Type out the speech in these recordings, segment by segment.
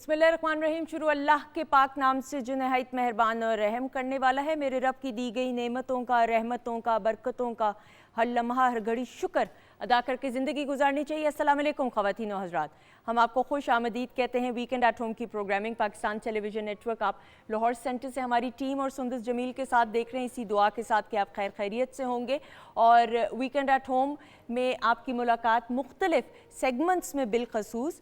बिस्मिल्लाहिर्रहमानिर्रहीम। शुरू अल्लाह के पाक नाम से जो नहायत मेहरबान और रहम करने वाला है। मेरे रब की दी गई नेमतों का, रहमतों का, बरकतों का हर लम्हा हर घड़ी शुक्र अदा करके ज़िंदगी गुजारनी चाहिए। अस्सलाम वालेकुम ख़वातीन और हज़रात, हम आपको खुश आमदीद कहते हैं। वीकेंड एट होम की प्रोग्रामिंग पाकिस्तान टेलीविज़न नेटवर्क आप लाहौर सेंटर से हमारी टीम और सुंदस जमील के साथ देख रहे हैं, इसी दुआ के साथ कि आप खैर खैरियत से होंगे। और वीकेंड एट होम में आपकी मुलाकात मुख्तलिफ सेगमेंट्स में बिलखसूस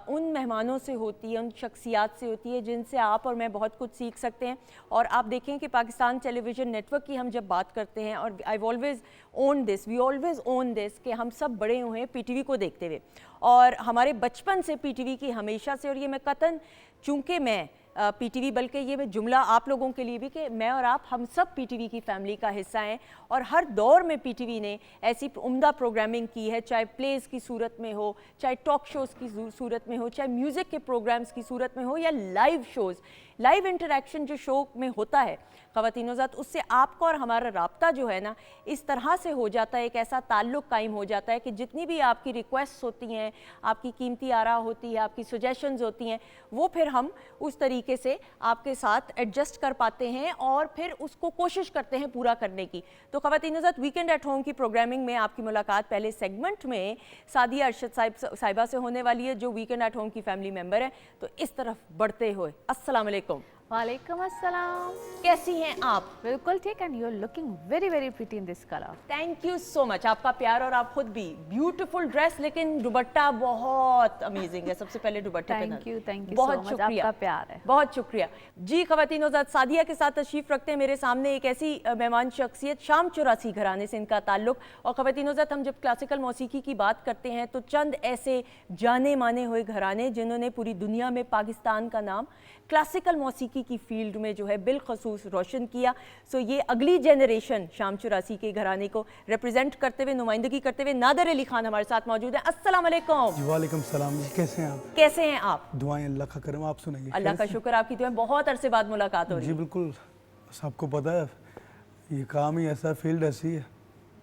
उन मेहमानों से होती है, उन शख्सियात से होती है जिनसे आप और मैं बहुत कुछ सीख सकते हैं। और आप देखें कि पाकिस्तान टेलीविज़न नेटवर्क की हम जब बात करते हैं, और I always own this, we always own this, कि हम सब बड़े हुए हैं पीटीवी को देखते हुए, और हमारे बचपन से पीटीवी की हमेशा से, और ये मैं कतन चूँकि मैं पीटीवी, बल्कि ये मैं जुमला आप लोगों के लिए भी कि मैं और आप हम सब पीटीवी की फैमिली का हिस्सा हैं। और हर दौर में पीटीवी ने ऐसी उम्दा प्रोग्रामिंग की है, चाहे प्लेज़ की सूरत में हो, चाहे टॉक शोज़ की सूरत में हो, चाहे म्यूज़िक के प्रोग्राम्स की सूरत में हो, या लाइव शोज़, लाइव इंटरेक्शन जो शो में होता है ख़वातीन ज़ात, उससे आपका और हमारा राब्ता जो है ना इस तरह से हो जाता है, एक ऐसा ताल्लुक़ कायम हो जाता है कि जितनी भी आपकी रिक्वेस्ट होती हैं, आपकी कीमती आरा होती है, आपकी सजेशंस होती हैं, वो फिर हम उस तरीके से आपके साथ एडजस्ट कर पाते हैं और फिर उसको कोशिश करते हैं पूरा करने की। तो ख़वातीन ज़ात, वीकेंड एट होम की प्रोग्रामिंग में आपकी मुलाकात पहले सेगमेंट में सादिया अरशद साहिबा से होने वाली है, जो वीकेंड एट होम की फैमिली मेम्बर है। तो इस तरफ बढ़ते हुए अस्सलाम वालेकुम। वालेकुम अस्सलाम। कैसी हैं आप? बिल्कुल ठीक, and you are looking very very pretty in this colour. Thank you so much, आपका प्यार और आप खुद भी ब्यूटीफुल ड्रेस, लेकिन दुपट्टा बहुत अमेजिंग है। सबसे पहले दुपट्टे पे थैंक यू बहुत so शुक्रिया, आपका प्यार है। बहुत शुक्रिया जी। ख़वातीन ज़ात, सादिया के साथ तशरीफ़ रखते हैं मेरे सामने एक ऐसी मेहमान शख्सियत, शाम 84 घराने से इनका ताल्लुक़। और ख़वातीन ज़ात, हम जब क्लासिकल मौसीकी की बात करते हैं तो चंद ऐसे जाने माने हुए घराने जिन्होंने पूरी दुनिया में पाकिस्तान का नाम क्लासिकल मौसीकी की फील्ड में जो है बिलखसूस रोशन किया। सो ये अगली जनरेशन शाम 84 के घराने को रिप्रेजेंट करते हुए, नुमाइंदगी करते हुए नादर अली खान हमारे साथ मौजूद हैं। अस्सलाम वालेकुम। वालेकुम सलाम जी, कैसे हैं आप? कैसे हैं आप? दुआएं अल्लाह का करम, आप सुनाइए। अल्लाह का शुक्र, आपकी दुआएं। बहुत अरसे बाद मुलाकात हो रही जी है। बिल्कुल, सबको पता है ये काम ही ऐसा, फील्ड ऐसी है,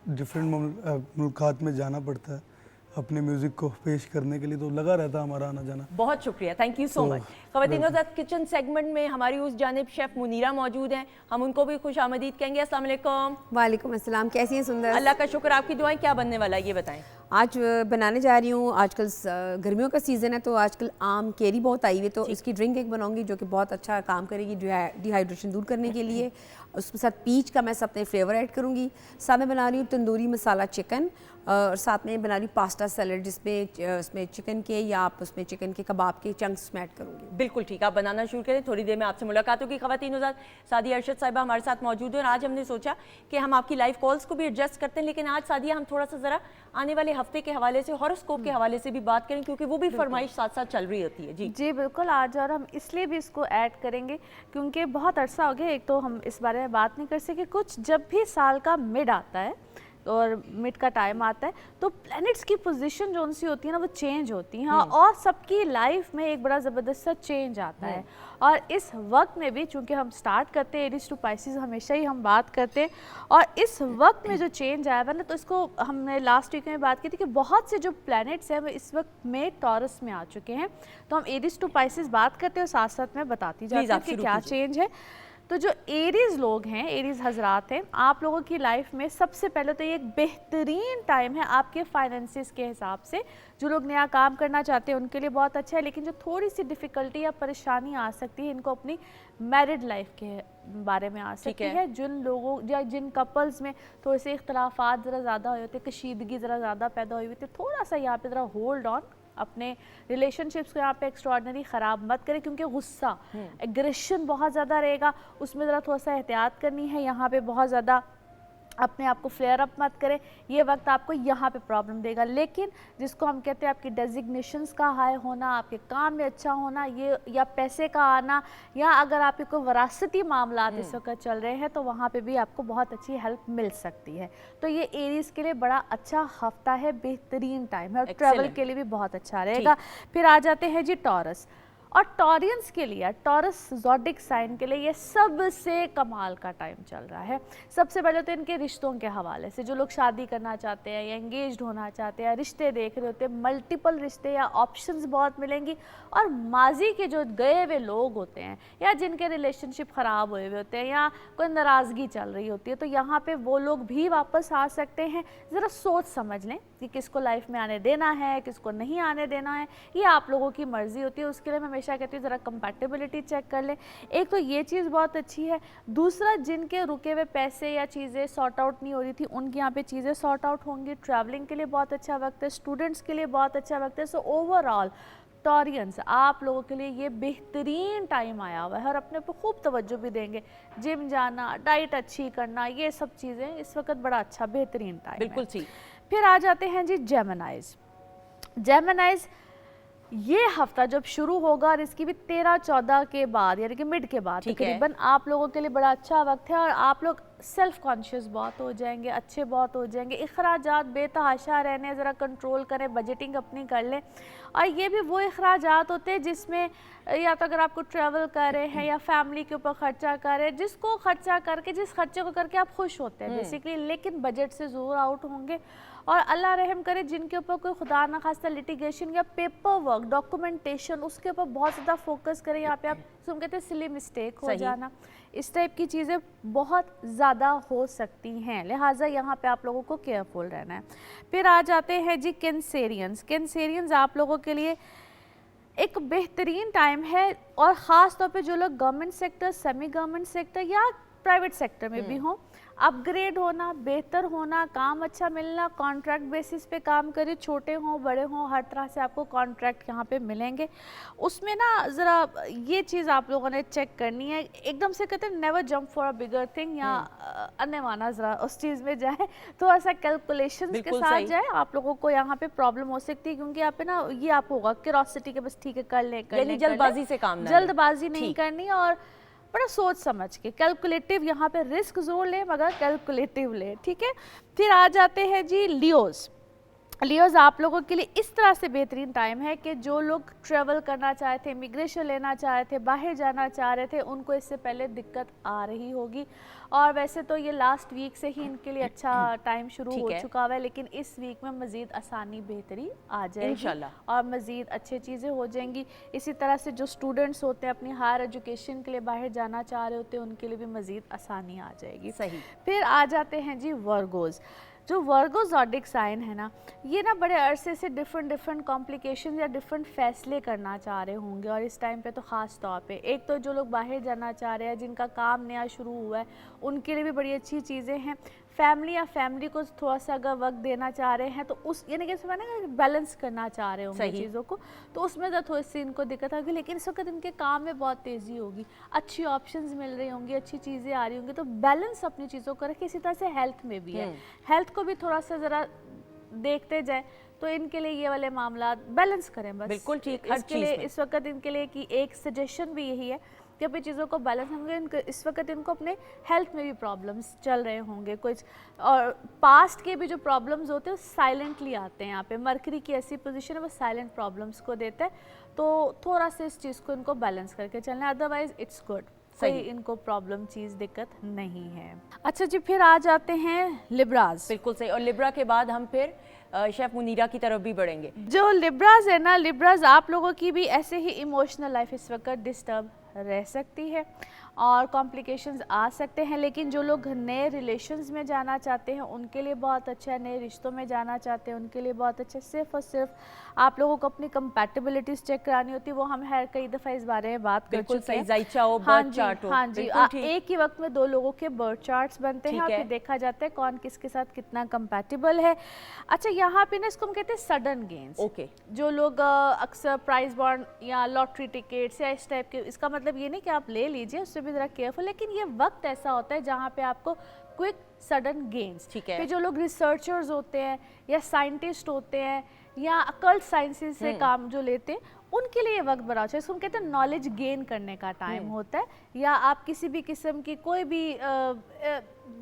डिफरेंट मुल्कात में जाना पड़ता है अपने म्यूज़िक को पेश करने के लिए, तो लगा रहता है हमारा आना जाना। बहुत शुक्रिया, थैंक यू सो मच। ख़वातीन ज़ात, किचन सेगमेंट में हमारी उस जानिब शेफ़ मुनीरा मौजूद हैं, हम उनको भी खुश आमदीद कहेंगे। अस्सलाम वालेकुम। वालेकुम अस्सलाम, कैसी हैं सुंदर? अल्लाह का शुक्र, आपकी दुआएं। क्या बनने वाला है ये बताएं? आज बनाने जा रही हूँ, आजकल गर्मियों का सीज़न है तो आजकल आम केरी बहुत आई हुई है, तो इसकी ड्रिंक एक बनाऊंगी जो कि बहुत अच्छा काम करेगी डिहाइड्रेशन दूर करने के लिए। उसके साथ पीच का मैं अपने फ्लेवर ऐड करूँगी। साथ में बना रही हूँ तंदूरी मसाला चिकन, और साथ में बना रही हूँ पास्ता सैलड, जिसमें उसमें चिकन के या आप उसमें चिकन के कबाब के चंक्स में ऐड करूँगी। बिल्कुल ठीक, आप बनाना शुरू करें, थोड़ी देर में आपसे मुलाकात होगी। ख़वातीन ज़ात, सादिया अरशद साहिबा हमारे साथ मौजूद है, और आज हमने सोचा कि हम आपकी लाइव कॉल्स को भी एडजस्ट करते हैं, लेकिन आज सादिया हम थोड़ा सा ज़रा आने वाले हफ्ते के हवाले से, हॉरोस्कोप के हवाले से भी बात करें, क्योंकि वो भी फरमाइश साथ साथ चल रही होती है। जी जी बिल्कुल, आज और हम इसलिए भी इसको ऐड करेंगे क्योंकि बहुत अरसा हो गया, एक तो हम इस बारे में बात नहीं कर सके। कुछ जब भी साल का मिड आता है और मिड का टाइम आता है तो प्लैनेट्स की पोजीशन जो उनसी होती है ना वो चेंज होती हैं, और सबकी लाइफ में एक बड़ा ज़बरदस्त सा चेंज आता है। और इस वक्त में भी चूंकि हम स्टार्ट करते हैं एरीज टू पाइसेस, हमेशा ही हम बात करते हैं, और इस वक्त में जो चेंज आया है ना, तो इसको हमने लास्ट वीक में बात की थी कि बहुत से जो प्लैनेट्स हैं वो इस वक्त में टॉरस में आ चुके हैं। तो हम एरीज टू पाइसेस बात करते हैं और साथ साथ में बताती जाती हूँ कि क्या चेंज है। तो जो एरीज़ लोग हैं, एरीज़ हजरात हैं, आप लोगों की लाइफ में सबसे पहले तो ये एक बेहतरीन टाइम है आपके फाइनेंसिस के हिसाब से। जो लोग नया काम करना चाहते हैं उनके लिए बहुत अच्छा है, लेकिन जो थोड़ी सी डिफ़िकल्टी या परेशानी आ सकती है, इनको अपनी मैरिड लाइफ के बारे में आ सकती है। जिन लोगों या जिन कपल्स में थोड़े से इख्तलाफात ज़रा ज़्यादा हुए होते, कशीदगी ज़रा ज़्यादा पैदा हुई होती, थोड़ा सा यहाँ पे ज़रा होल्ड ऑन, अपने रिलेशनशिप्स को यहाँ पे एक्स्ट्रॉर्डनरी ख़राब मत करें, क्योंकि गुस्सा एग्रेशन बहुत ज़्यादा रहेगा, उसमें ज़रा थोड़ा सा एहतियात करनी है। यहाँ पे बहुत ज़्यादा अपने आप को फ्लेयर अप मत करें, ये वक्त आपको यहाँ पे प्रॉब्लम देगा। लेकिन जिसको हम कहते हैं आपकी डेजिग्नेशंस का हाई होना, आपके काम में अच्छा होना, ये या पैसे का आना, या अगर आपके कोई वरासती मामला इस वक्त चल रहे हैं तो वहाँ पे भी आपको बहुत अच्छी हेल्प मिल सकती है। तो ये एरीज के लिए बड़ा अच्छा हफ्ता है, बेहतरीन टाइम है, और ट्रैवल के लिए भी बहुत अच्छा रहेगा। फिर आ जाते हैं जी टॉरस। और टॉरियंस के लिए, टॉरस ज़ोडिक साइन के लिए ये सबसे कमाल का टाइम चल रहा है। सबसे पहले तो इनके रिश्तों के हवाले से, जो लोग शादी करना चाहते हैं या एंगेज्ड होना चाहते हैं या रिश्ते देख रहे होते हैं, मल्टीपल रिश्ते या ऑप्शंस बहुत मिलेंगी। और माजी के जो गए हुए लोग होते हैं या जिनके रिलेशनशिप ख़राब हुए हुए होते हैं या कोई नाराज़गी चल रही होती है, तो यहाँ पे वो लोग भी वापस आ सकते हैं। ज़रा सोच समझ लें कि किसको लाइफ में आने देना है, किसको नहीं आने देना है, ये आप लोगों की मर्ज़ी होती है। उसके लिए मैं हमेशा कहती हूँ ज़रा कंपैटिबिलिटी चेक कर लें। एक तो ये चीज़ बहुत अच्छी है। दूसरा, जिनके रुके हुए पैसे या चीज़ें सॉर्ट आउट नहीं हो रही थी, उनकी यहाँ पे चीज़ें सॉर्ट आउट होंगी। ट्रैवलिंग के लिए बहुत अच्छा वक्त है, स्टूडेंट्स के लिए बहुत अच्छा वक्त है। सो ओवरऑल टॉरियंस, आप लोगों के लिए ये बेहतरीन टाइम आया हुआ है और अपने पर खूब तवज्जो भी देंगे। जिम जाना, डाइट अच्छी करना, ये सब चीज़ें इस वक्त बड़ा अच्छा बेहतरीन टाइम है। बिल्कुल ठीक। फिर आ जाते हैं जी जेमिनाइज। जेमिनाइज ये हफ्ता जब शुरू होगा और इसकी भी 13-14 के बाद यानी कि मिड के बाद तकरीबन आप लोगों के लिए बड़ा अच्छा वक्त है और आप लोग सेल्फ कॉन्शियस बहुत हो जाएंगे, अच्छे बहुत हो जाएंगे। इखराजात बेतहाशा रहने, ज़रा कंट्रोल करें, बजटिंग अपनी कर लें। और ये भी वो इखराजात होते हैं जिसमें या तो अगर आपको ट्रैवल कर रहे हैं या फैमिली के ऊपर खर्चा कर रहे हैं, जिसको खर्चा करके, जिस खर्चे को करके आप खुश होते हैं बेसिकली, लेकिन बजट से ज़रूर आउट होंगे। और अल्लाह रहम करे जिनके ऊपर कोई खुदा ना खास्ता लिटिगेशन या पेपर वर्क, डॉक्यूमेंटेशन, उसके ऊपर बहुत ज़्यादा फोकस करें। यहाँ पे आप सुन कहते हैं सिली मिस्टेक हो जाना, इस टाइप की चीज़ें बहुत ज़्यादा हो सकती हैं, लिहाजा यहाँ पे आप लोगों को केयरफुल रहना है। फिर आ जाते हैं जी कैंसेरियंस। कैंसेरियंस आप लोगों के लिए एक बेहतरीन टाइम है और ख़ास तौर पे जो लोग government sector, semi government sector या प्राइवेट सेक्टर में भी हों, अपग्रेड होना, बेहतर होना, काम अच्छा मिलना, कॉन्ट्रैक्ट बेसिस पे काम करें, छोटे हों बड़े हों, हर तरह से आपको कॉन्ट्रैक्ट यहाँ पे मिलेंगे। उसमें ना ज़रा ये चीज़ आप लोगों ने चेक करनी है, एकदम से कहते हैं never jump for a bigger thing, या अन्य माना ज़रा उस चीज़ में जाए, थोड़ा सा कैलकुलेशंस के साथ जाए, आप लोगों को यहाँ पे प्रॉब्लम हो सकती है। क्योंकि यहाँ पे ना ये आपको होगा क्यूरोसिटी के बस ठीक है कर ले, जल्दबाजी से काम, जल्दबाजी नहीं करनी और बड़ा सोच समझ के कैलकुलेटिव, यहाँ पे रिस्क जोर ले मगर कैलकुलेटिव ले, ठीक है। फिर आ जाते हैं जी लियोज। लियोज आप लोगों के लिए इस तरह से बेहतरीन टाइम है कि जो लोग ट्रैवल करना चाहे थे, इमिग्रेशन लेना चाहे थे, बाहर जाना चाह रहे थे, उनको इससे पहले दिक्कत आ रही होगी। और वैसे तो ये लास्ट वीक से ही इनके लिए अच्छा टाइम शुरू हो चुका हुआ है, लेकिन इस वीक में मज़ीद आसानी बेहतरी आ जाएगी इंशाल्लाह और मज़ीद अच्छी चीज़ें हो जाएंगी। इसी तरह से जो स्टूडेंट्स होते हैं अपनी हायर एजुकेशन के लिए बाहर जाना चाह रहे होते हैं, उनके लिए भी मज़ीद आसानी आ जाएगी। सही। फिर आ जाते हैं जी वर्गोज़। जो वर्गो ज़ोडिक साइन है ना, ये ना बड़े अरसे से डिफरेंट कॉम्प्लिकेशन या डिफरेंट फैसले करना चाह रहे होंगे और इस टाइम पे तो ख़ास तौर पे एक तो जो लोग बाहर जाना चाह रहे हैं, जिनका काम नया शुरू हुआ है, उनके लिए भी बड़ी अच्छी चीज़ें हैं। फैमिली को थोड़ा सा अगर वक्त देना चाह रहे हैं तो उस यानी कि ना बैलेंस करना चाह रहे होंगे चीज़ों को, तो उसमें तो थोड़ी सी इनको दिक्कत होगी। लेकिन इस वक्त इनके काम में बहुत तेज़ी होगी, अच्छी ऑप्शंस मिल रही होंगी, अच्छी चीज़ें आ रही होंगी, तो बैलेंस अपनी चीज़ों को रखें। इसी तरह से हेल्थ में भी है, हेल्थ को भी थोड़ा सा ज़रा देखते जाए तो इनके लिए ये वाले मामला बैलेंस करें बस। बिल्कुल ठीक। इसके लिए इस वक्त इनके लिए कि एक सजेशन भी यही है कि अपनी चीज़ों को बैलेंस होंगे। इस वक्त इनको अपने हेल्थ में भी प्रॉब्लम्स चल रहे होंगे कुछ, और पास्ट के भी जो प्रॉब्लम्स होते हैं वो साइलेंटली आते हैं। यहाँ पे मरकरी की ऐसी पोजीशन है वो साइलेंट प्रॉब्लम्स को देता है, तो थोड़ा सा इस चीज़ को इनको बैलेंस करके चलना है, अदरवाइज इट्स गुड, कोई इनको प्रॉब्लम चीज़ दिक्कत नहीं है। अच्छा जी, फिर आ जाते हैं लिब्राज। बिल्कुल सही। और लिब्रा के बाद हम फिर शेफ मुनीरा की तरफ भी बढ़ेंगे। जो लिब्राज है ना, लिब्राज आप लोगों की भी ऐसे ही इमोशनल लाइफ इस वक्त डिस्टर्ब रह सकती है और कॉम्प्लिकेशंस आ सकते हैं, लेकिन जो लोग नए रिलेशंस में जाना चाहते हैं उनके लिए बहुत अच्छा है, नए रिश्तों में जाना चाहते हैं उनके लिए बहुत अच्छा है। सिर्फ और सिर्फ आप लोगों को अपनी कंपैटिबिलिटीज चेक करानी होती है, वो हम हर कई दफ़ा इस बारे में बात कर चुके हैं। हाँ जी, एक ही वक्त में दो लोगों के बर्थ चार्ट्स बनते हैं और फिर देखा जाता है कौन किसके साथ कितना कंपैटिबल है। अच्छा, यहाँ पे ना इसको हम कहते हैं सडन गेन्स। ओके। जो लोग अक्सर प्राइज बॉन्ड या लॉटरी टिकट्स या इस टाइप के, इसका मतलब ये नहीं कि आप ले लीजिए, उससे भी ज़रा केयरफुल, लेकिन ये वक्त ऐसा होता है जहाँ पे आपको क्विक सडन गेन्स, ठीक है। जो लोग रिसर्चर्स होते हैं या साइंटिस्ट होते हैं या अकल्ट साइंसेस से काम जो लेते हैं, उनके लिए वक्त बड़ा अच्छा है। इसको हम कहते हैं नॉलेज गेन करने का टाइम होता है, या आप किसी भी किस्म की कोई भी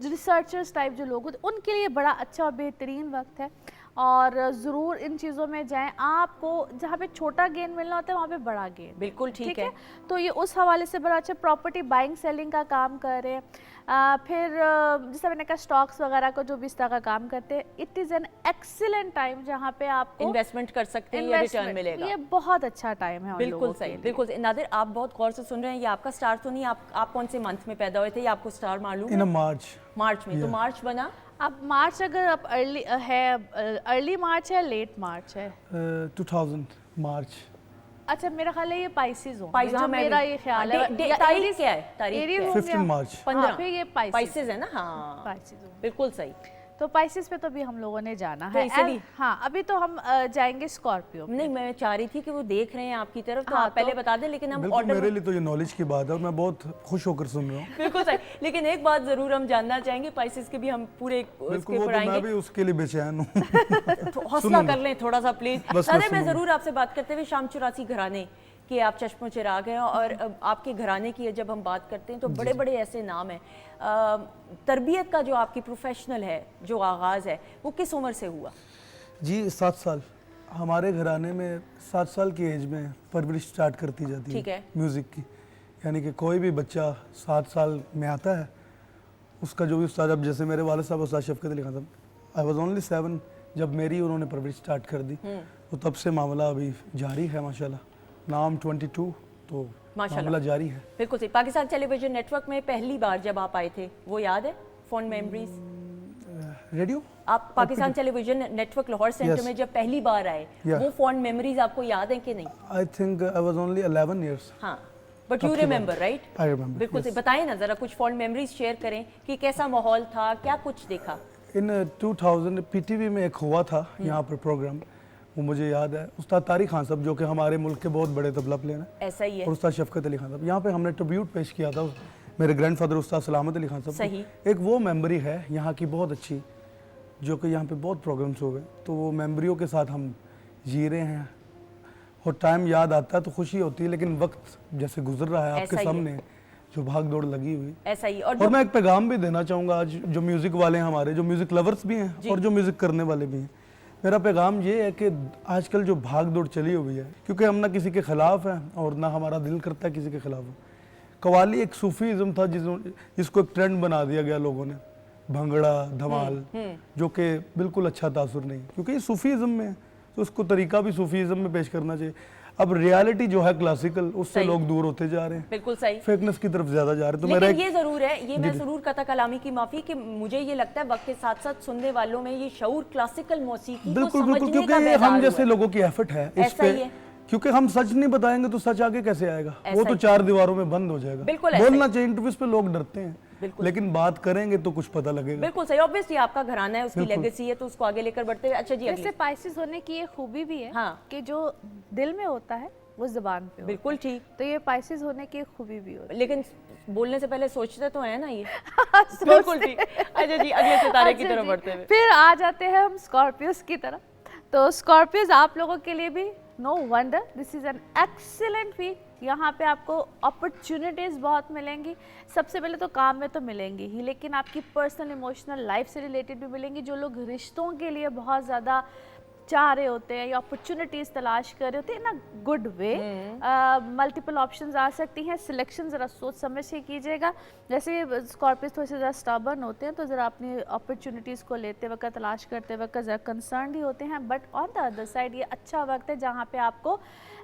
रिसर्चर्स टाइप जो लोग होते हैं उनके लिए बड़ा अच्छा और बेहतरीन वक्त है। और ज़रूर इन चीज़ों में जाएं। आपको जहाँ पे छोटा गेन मिलना होता है वहाँ पे बड़ा गेन, बिल्कुल ठीक है। तो ये उस हवाले से बड़ा अच्छा प्रॉपर्टी बाइंग सेलिंग का काम कर रहे हैं। फिर जैसे मैंने कहा स्टॉक्स वगैरह को जो भी इस तरह का काम करते हैं, it is an excellent time जहाँ पे आपको इन्वेस्टमेंट कर सकते हैं या रिटर्न मिलेगा। ये बहुत अच्छा टाइम है उन बिल्कुल लोगों सही, के लिए। बिल्कुल सही। नादिर, आप बहुत गौर से सुन रहे हैं, ये आपका स्टार तो नहीं, आप कौन से मंथ में पैदा हुए थे, ये आपको स्टार मालूम इन है? मार्च मार्च में। तो Yeah. मार्च बना अब मार्च अगर आप अर्ली मार्च है लेट मार्च है? 2000 मार्च। अच्छा मेरा ख्याल है ये पाइसेस होंगे, पाइस, जो हाँ, मैं मेरा भी। ये ख्याल हाँ, है। या तारीख एरीज- क्या है? तारीख एरीज क्या है? होंगे। 15 मार्च। 15 हाँ, फिर ये पाइसेस है ना। हाँ, पाइसेस होंगे। बिल्कुल सही। तो पाइसेस पे तो भी हम लोगों ने जाना तो है। इसीलिए- हाँ, अभी तो हम जाएंगे स्कॉर्पियो पे। नहीं, मैं चाह रही थी कि वो देख रहे हैं आपकी तरफ, तो हाँ, आप पहले तो- बता दें, लेकिन हम बिल्कुल, ऑर्डर मेरे लिए तो ये नॉलेज की बात है और मैं बहुत खुश होकर सुन रहा हूँ। बिल्कुल सही। लेकिन एक बात जरूर हम जानना चाहेंगे, पाइसेस के भी हम पूरे बिल्कुल, उसके वो तो पढ़ाएंगे। मैं भी उसके लिए बेचैन हूँ। तो हौसला कर लें थोड़ा सा प्लीज। बस अरे मैं सुनूंगा। जरूर आपसे बात करते हुए शाम 84 घराने कि आप चश्मो चिराग हैं, और आपके घराने की जब हम बात करते हैं तो बड़े बड़े ऐसे नाम हैं। तरबियत का जो आपकी प्रोफेशनल है, जो आगाज़ है, वो किस उम्र से हुआ? जी 7 साल। हमारे घराने में 7 साल की एज में परवरिश स्टार्ट करती जाती ठीक है। है म्यूज़िक की। यानी कि कोई भी बच्चा 7 साल में आता है, उसका जो भी उस्ताद, अब जैसे मेरे वाले साहब उस्ताद शफकत अली खान साहब, आई वॉज ओनली 7 जब मेरी उन्होंने परवरिश स्टार्ट कर दी, तो तब से मामला अभी जारी है माशाल्लाह। नाम 22, तो माशाल्लाह। मामला जारी है। बिल्कुल सही। पाकिस्तान टेलीविजन नेटवर्क में पहली बार जब आप आए थे, वो याद है? Phone memories? रेडियो आप Pakistan television network Lahore centre Yes. में जब पहली बार आए, Yeah. वो फोन मेमोरीज आपको याद है कि नहीं? I think I was only 11 years. हाँ, बट यू तब की रिमेंबर, बात। राइट? I remember. बिल्कुल सही। बताएं ना जरा, कुछ फोन मेमोरीज शेयर करें कि कैसा माहौल था, क्या कुछ देखा? इन 2000 पीटीवी में एक हुआ था यहाँ पर प्रोग्राम, वो मुझे याद है। उस्ताद तारिक खान साहब, जो कि हमारे मुल्क के बहुत बड़े तबला प्लेयर हैं, ऐसा ही है। और उस्ताद शफकत अली खान साहब, यहाँ पे हमने ट्रिब्यूट पेश किया था मेरे ग्रैंडफादर उस्ताद सलामत अली खान साहब को। सही। एक वो मेमोरी है यहाँ की बहुत अच्छी, जो कि यहाँ पे बहुत प्रोग्राम्स हो गए, तो वो मेमोरियों के साथ हम जी रहे हैं। और टाइम याद आता है तो खुशी होती है, लेकिन वक्त जैसे गुजर रहा है ऐसा आपके ही है। सामने, जो भाग दौड़ लगी हुई। ऐसा ही। और मैं एक पैगाम भी देना चाहूँगा आज जो म्यूज़िक वाले हैं, हमारे जो म्यूज़िक लवर्स भी हैं और जो म्यूज़िक करने वाले भी हैं, मेरा पैगाम ये है कि आजकल जो भाग दौड़ चली हुई है, क्योंकि हम ना किसी के ख़िलाफ़ हैं और ना हमारा दिल करता है किसी के ख़िलाफ़ हो। कवाली एक सूफीज़म था जिसको एक ट्रेंड बना दिया गया लोगों ने, भंगड़ा धमाल, जो कि बिल्कुल अच्छा तासुर नहीं, क्योंकि ये सूफीज़म में है, तो उसको तरीका भी सूफीज़म में पेश करना चाहिए। अब रियलिटी जो है क्लासिकल, उससे सही। लोग दूर होते जा रहे हैं, बिल्कुल सही। फेकनेस की तरफ ज़्यादा जा रहे हैं। तो मेरा लेकिन एक ये जरूर है, ये मैं जरूर कता कलामी की माफी, कि मुझे ये लगता है वक्त के साथ साथ सुनने वालों में ये शऊर क्लासिकल मौसीकी को बिल्कुल बिल्कुल, समझने क्योंकि का ये पैदा हम हुआ जैसे है। लोगों की एफर्ट है इस ऐसा ही पे, है। क्योंकि हम सच नहीं बताएंगे तो सच आगे कैसे आएगा? ऐसा वो तो ही। 4 दीवारों में बंद हो जाएगा। बिल्कुल ऐसा बोलना चाहिए इंटरव्यूज पे, लोग डरते हैं, बिल्कुल। लेकिन बात करेंगे तो कुछ पता लगेगा। बिल्कुल सही। ऑब्वियसली आपका घराना है, उसकी बिल्कुल। लेगेसी है, तो उसको आगे लेकर बढ़ते हुए। अच्छा जी, जैसे अगली। पाइसेस होने की ये खूबी भी है हाँ। कि जो दिल में होता है वो ज़बान पे होता बिल्कुल ठीक। है। तो ये पाइसेस होने की एक खूबी भी होती लेकिन बोलने से पहले सोचते तो है ना ये। बिल्कुल ठीक। अच्छा जी, अगले सितारे की अच्छा तरफ जी, बढ़ते हुए। फिर आ जाते हैं हम स्कॉर्पियोस की तरफ। तो स्कॉर्पियोस आप लोगों के लिए भी no wonder, this is an excellent week. यहाँ पे आपको अपॉर्चुनिटीज़ बहुत मिलेंगी। सबसे पहले तो काम में तो मिलेंगी ही, लेकिन आपकी पर्सनल इमोशनल लाइफ से रिलेटेड भी मिलेंगी। जो लोग रिश्तों के लिए बहुत ज़्यादा चाह रहे होते हैं या अपॉर्चुनिटीज़ तलाश कर रहे होते हैं in a good way, multiple options आ सकती हैं। सिलेक्शन ज़रा सोच समझ के कीजिएगा। जैसे स्कॉर्पियोस थोड़े से ज़रा स्टबर्न होते हैं, तो ज़रा अपनी अपॉर्चुनिटीज़ को लेते वक्त, तलाश करते वक्त ज़रा कंसर्न ही होते हैं। But on the other side ये अच्छा वक्त है जहाँ पे आपको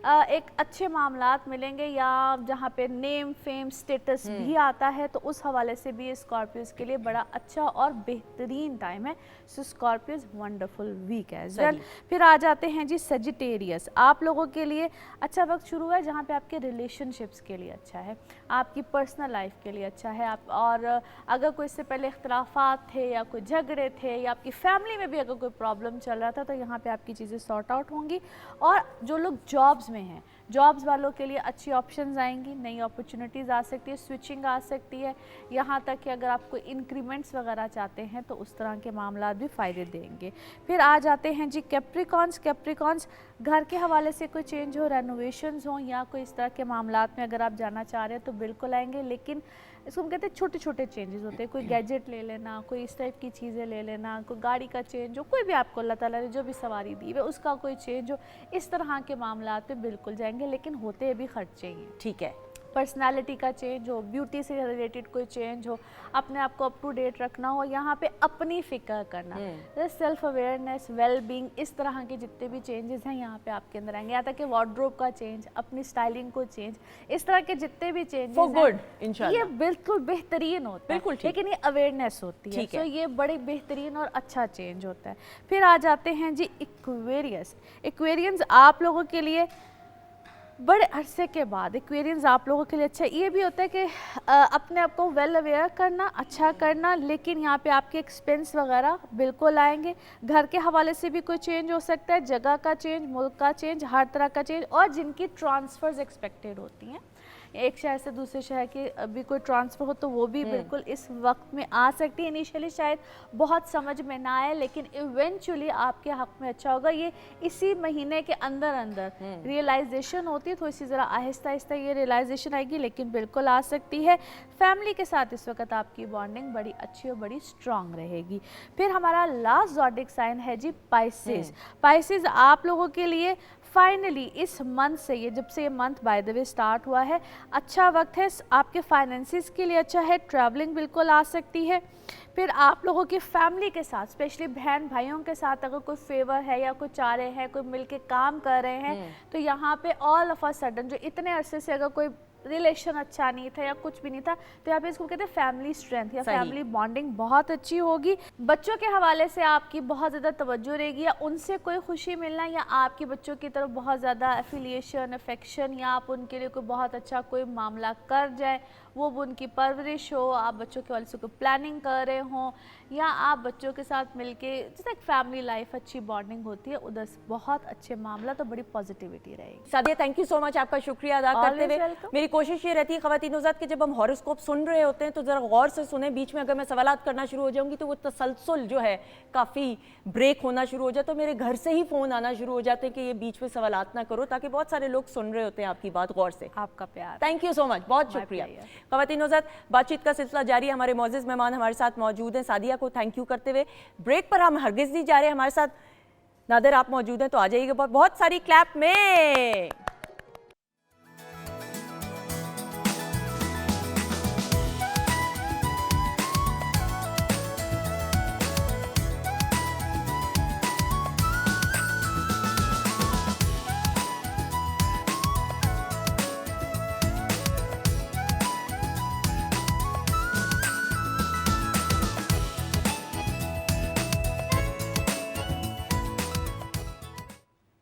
एक अच्छे मामलात मिलेंगे, या जहाँ पे नेम फेम स्टेटस भी आता है, तो उस हवाले से भी स्कॉर्पियोस के लिए बड़ा अच्छा और बेहतरीन टाइम है। So Scorpios wonderful week as well. फिर आ जाते हैं जी सजिटेरियस। आप लोगों के लिए अच्छा वक्त शुरू है जहाँ पे आपके रिलेशनशिप्स के लिए अच्छा है, आपकी पर्सनल लाइफ के लिए अच्छा है। आप और अगर कोई इससे पहले इख्तलाफात थे या कोई झगड़े थे या आपकी फैमिली में भी अगर कोई प्रॉब्लम चल रहा था, तो यहाँ पे आपकी चीज़ें सॉर्ट आउट होंगी। और जो लोग जॉब्स में हैं, जॉब्स वालों के लिए अच्छी ऑप्शंस आएंगी, नई अपॉर्चुनिटीज़ आ सकती है, स्विचिंग आ सकती है। यहाँ तक कि अगर आप कोई इंक्रीमेंट्स वगैरह चाहते हैं तो उस तरह के मामला भी फ़ायदे देंगे। फिर आ जाते हैं जी कैप्रिकॉन्स। कैप्रिकॉन्स घर के हवाले से कोई चेंज हो, रेनोवेशंस हो, या कोई इस तरह के मामलात में अगर आप जाना चाह रहे हैं तो बिल्कुल आएंगे। लेकिन इसको हम कहते हैं छोटे छोटे चेंजेस होते हैं। कोई गैजेट ले लेना, कोई इस टाइप की चीज़ें ले लेना, कोई गाड़ी का चेंज हो, कोई भी आपको अल्लाह ताला ने जो भी सवारी दी है उसका कोई चेंज हो, इस तरह के मामलात पे बिल्कुल जाएंगे, लेकिन होते भी खर्चे ही। ठीक है। पर्सनालिटी का चेंज हो, ब्यूटी से रिलेटेड कोई चेंज हो, अपने आप को अप टू डेट रखना हो, यहाँ पे अपनी फिक्र करना, सेल्फ अवेयरनेस, वेल बीइंग, इस तरह के जितने भी चेंजेस हैं यहाँ पे आपके अंदर आएंगे। यहाँ तक कि वार्डरोब का चेंज, अपनी स्टाइलिंग को चेंज, इस तरह के जितने भी चेंजेस For good, इंशाल्लाह। ये बिल्कुल बेहतरीन होता है, बिल्कुल ठीक। लेकिन ये अवेयरनेस होती है, ठीक है। तो ये बड़े बेहतरीन और अच्छा चेंज होता है। फिर आ जाते हैं जी एक्वेरियस। एक्वेरियंस आप लोगों के लिए बड़े अरसे के बाद, एक्वेरियंस आप लोगों के लिए अच्छा ये भी होता है कि अपने आप को वेल अवेयर करना, अच्छा करना, लेकिन यहाँ पे आपके एक्सपेंस वगैरह बिल्कुल आएंगे। घर के हवाले से भी कोई चेंज हो सकता है, जगह का चेंज, मुल्क का चेंज, हर तरह का चेंज, और जिनकी ट्रांसफ़र्स एक्सपेक्टेड होती हैं, एक शहर से दूसरे शहर की अभी कोई ट्रांसफ़र हो तो वो भी बिल्कुल इस वक्त में आ सकती है। इनिशियली शायद बहुत समझ में ना आए, लेकिन इवेंचुअली आपके हक में अच्छा होगा। ये इसी महीने के अंदर अंदर रियलाइजेशन होती है, थोड़ी सी ज़रा आहिस्ता आहिस्ता ये रियलाइजेशन आएगी, लेकिन बिल्कुल आ सकती है। फैमिली के साथ इस वक्त आपकी बॉन्डिंग बड़ी अच्छी और बड़ी स्ट्रांग रहेगी। फिर हमारा लास्ट ज़ोडिक साइन है जी पाइसेस। पाइसेस आप लोगों के लिए फाइनली इस मंथ से, ये जब से ये month by the way start हुआ है, अच्छा वक्त है, आपके फाइनेंसिस के लिए अच्छा है, ट्रैवलिंग बिल्कुल आ सकती है। फिर आप लोगों की फैमिली के साथ, स्पेशली बहन भाइयों के साथ अगर कोई फेवर है या कोई चाह रहे हैं, कोई मिलके काम कर रहे हैं, तो यहाँ पे ऑल ऑफ अ सडन जो इतने अरसे से अगर कोई रिलेशन अच्छा नहीं था या कुछ भी नहीं था, तो यहाँ पे इसको कहते हैं फैमिली स्ट्रेंथ या फैमिली बॉन्डिंग बहुत अच्छी होगी। बच्चों के हवाले से आपकी बहुत ज़्यादा तवज्जो रहेगी, या उनसे कोई खुशी मिलना, या आपके बच्चों की तरफ बहुत ज़्यादा एफिलिएशन, अफेक्शन, या आप उनके लिए कोई बहुत अच्छा कोई मामला कर जाए, वो उनकी परवरिश हो, आप बच्चों के वाले से कोई प्लानिंग कर रहे हों, या आप बच्चों के साथ मिलके जैसे एक फैमिली लाइफ अच्छी बॉन्डिंग होती है, उधर से बहुत अच्छे मामला, तो बड़ी पॉजिटिविटी रहेगी। Sadia, thank you so much, आपका शुक्रिया अदा करते Always हुए welcome. मेरी कोशिश ये रहती है ख़वातीन-ओ-ज़ात कि जब हम हॉरोस्कोप सुन रहे होते हैं तो ज़रा गौर से सुने। बीच में अगर मैं सवालात करना शुरू हो जाऊंगी तो वो तसलसल जो है काफ़ी ब्रेक होना शुरू हो जाता है, तो मेरे घर से ही फ़ोन आना शुरू हो जाते हैं कि ये बीच में सवालात ना करो, ताकि बहुत सारे लोग सुन रहे होते हैं आपकी बात गौर से। आपका प्यार, थैंक यू सो मच, बहुत शुक्रिया। ख़वातीन-ओ-ज़ात, बातचीत का सिलसिला जारी है, हमारे मौजूद मेहमान हमारे साथ मौजूद हैं। सादिया को थैंक यू करते हुए ब्रेक पर हम हरगिज़ नहीं जा रहे, हमारे साथ नादिर आप मौजूद हैं, तो आ जाइएगा बहुत सारी क्लैप में।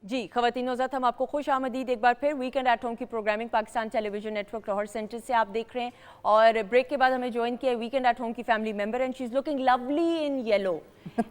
जी ख़वातीन-ओ-ज़ात, हम आपको खुश आमदीद एक बार फिर वीकेंड एट होम की programming Pakistan television network Lahore centre से आप देख रहे हैं। और ब्रेक के बाद हमें ज्वाइन किया वीकेंड एट होम की family member, and she is looking lovely in yellow.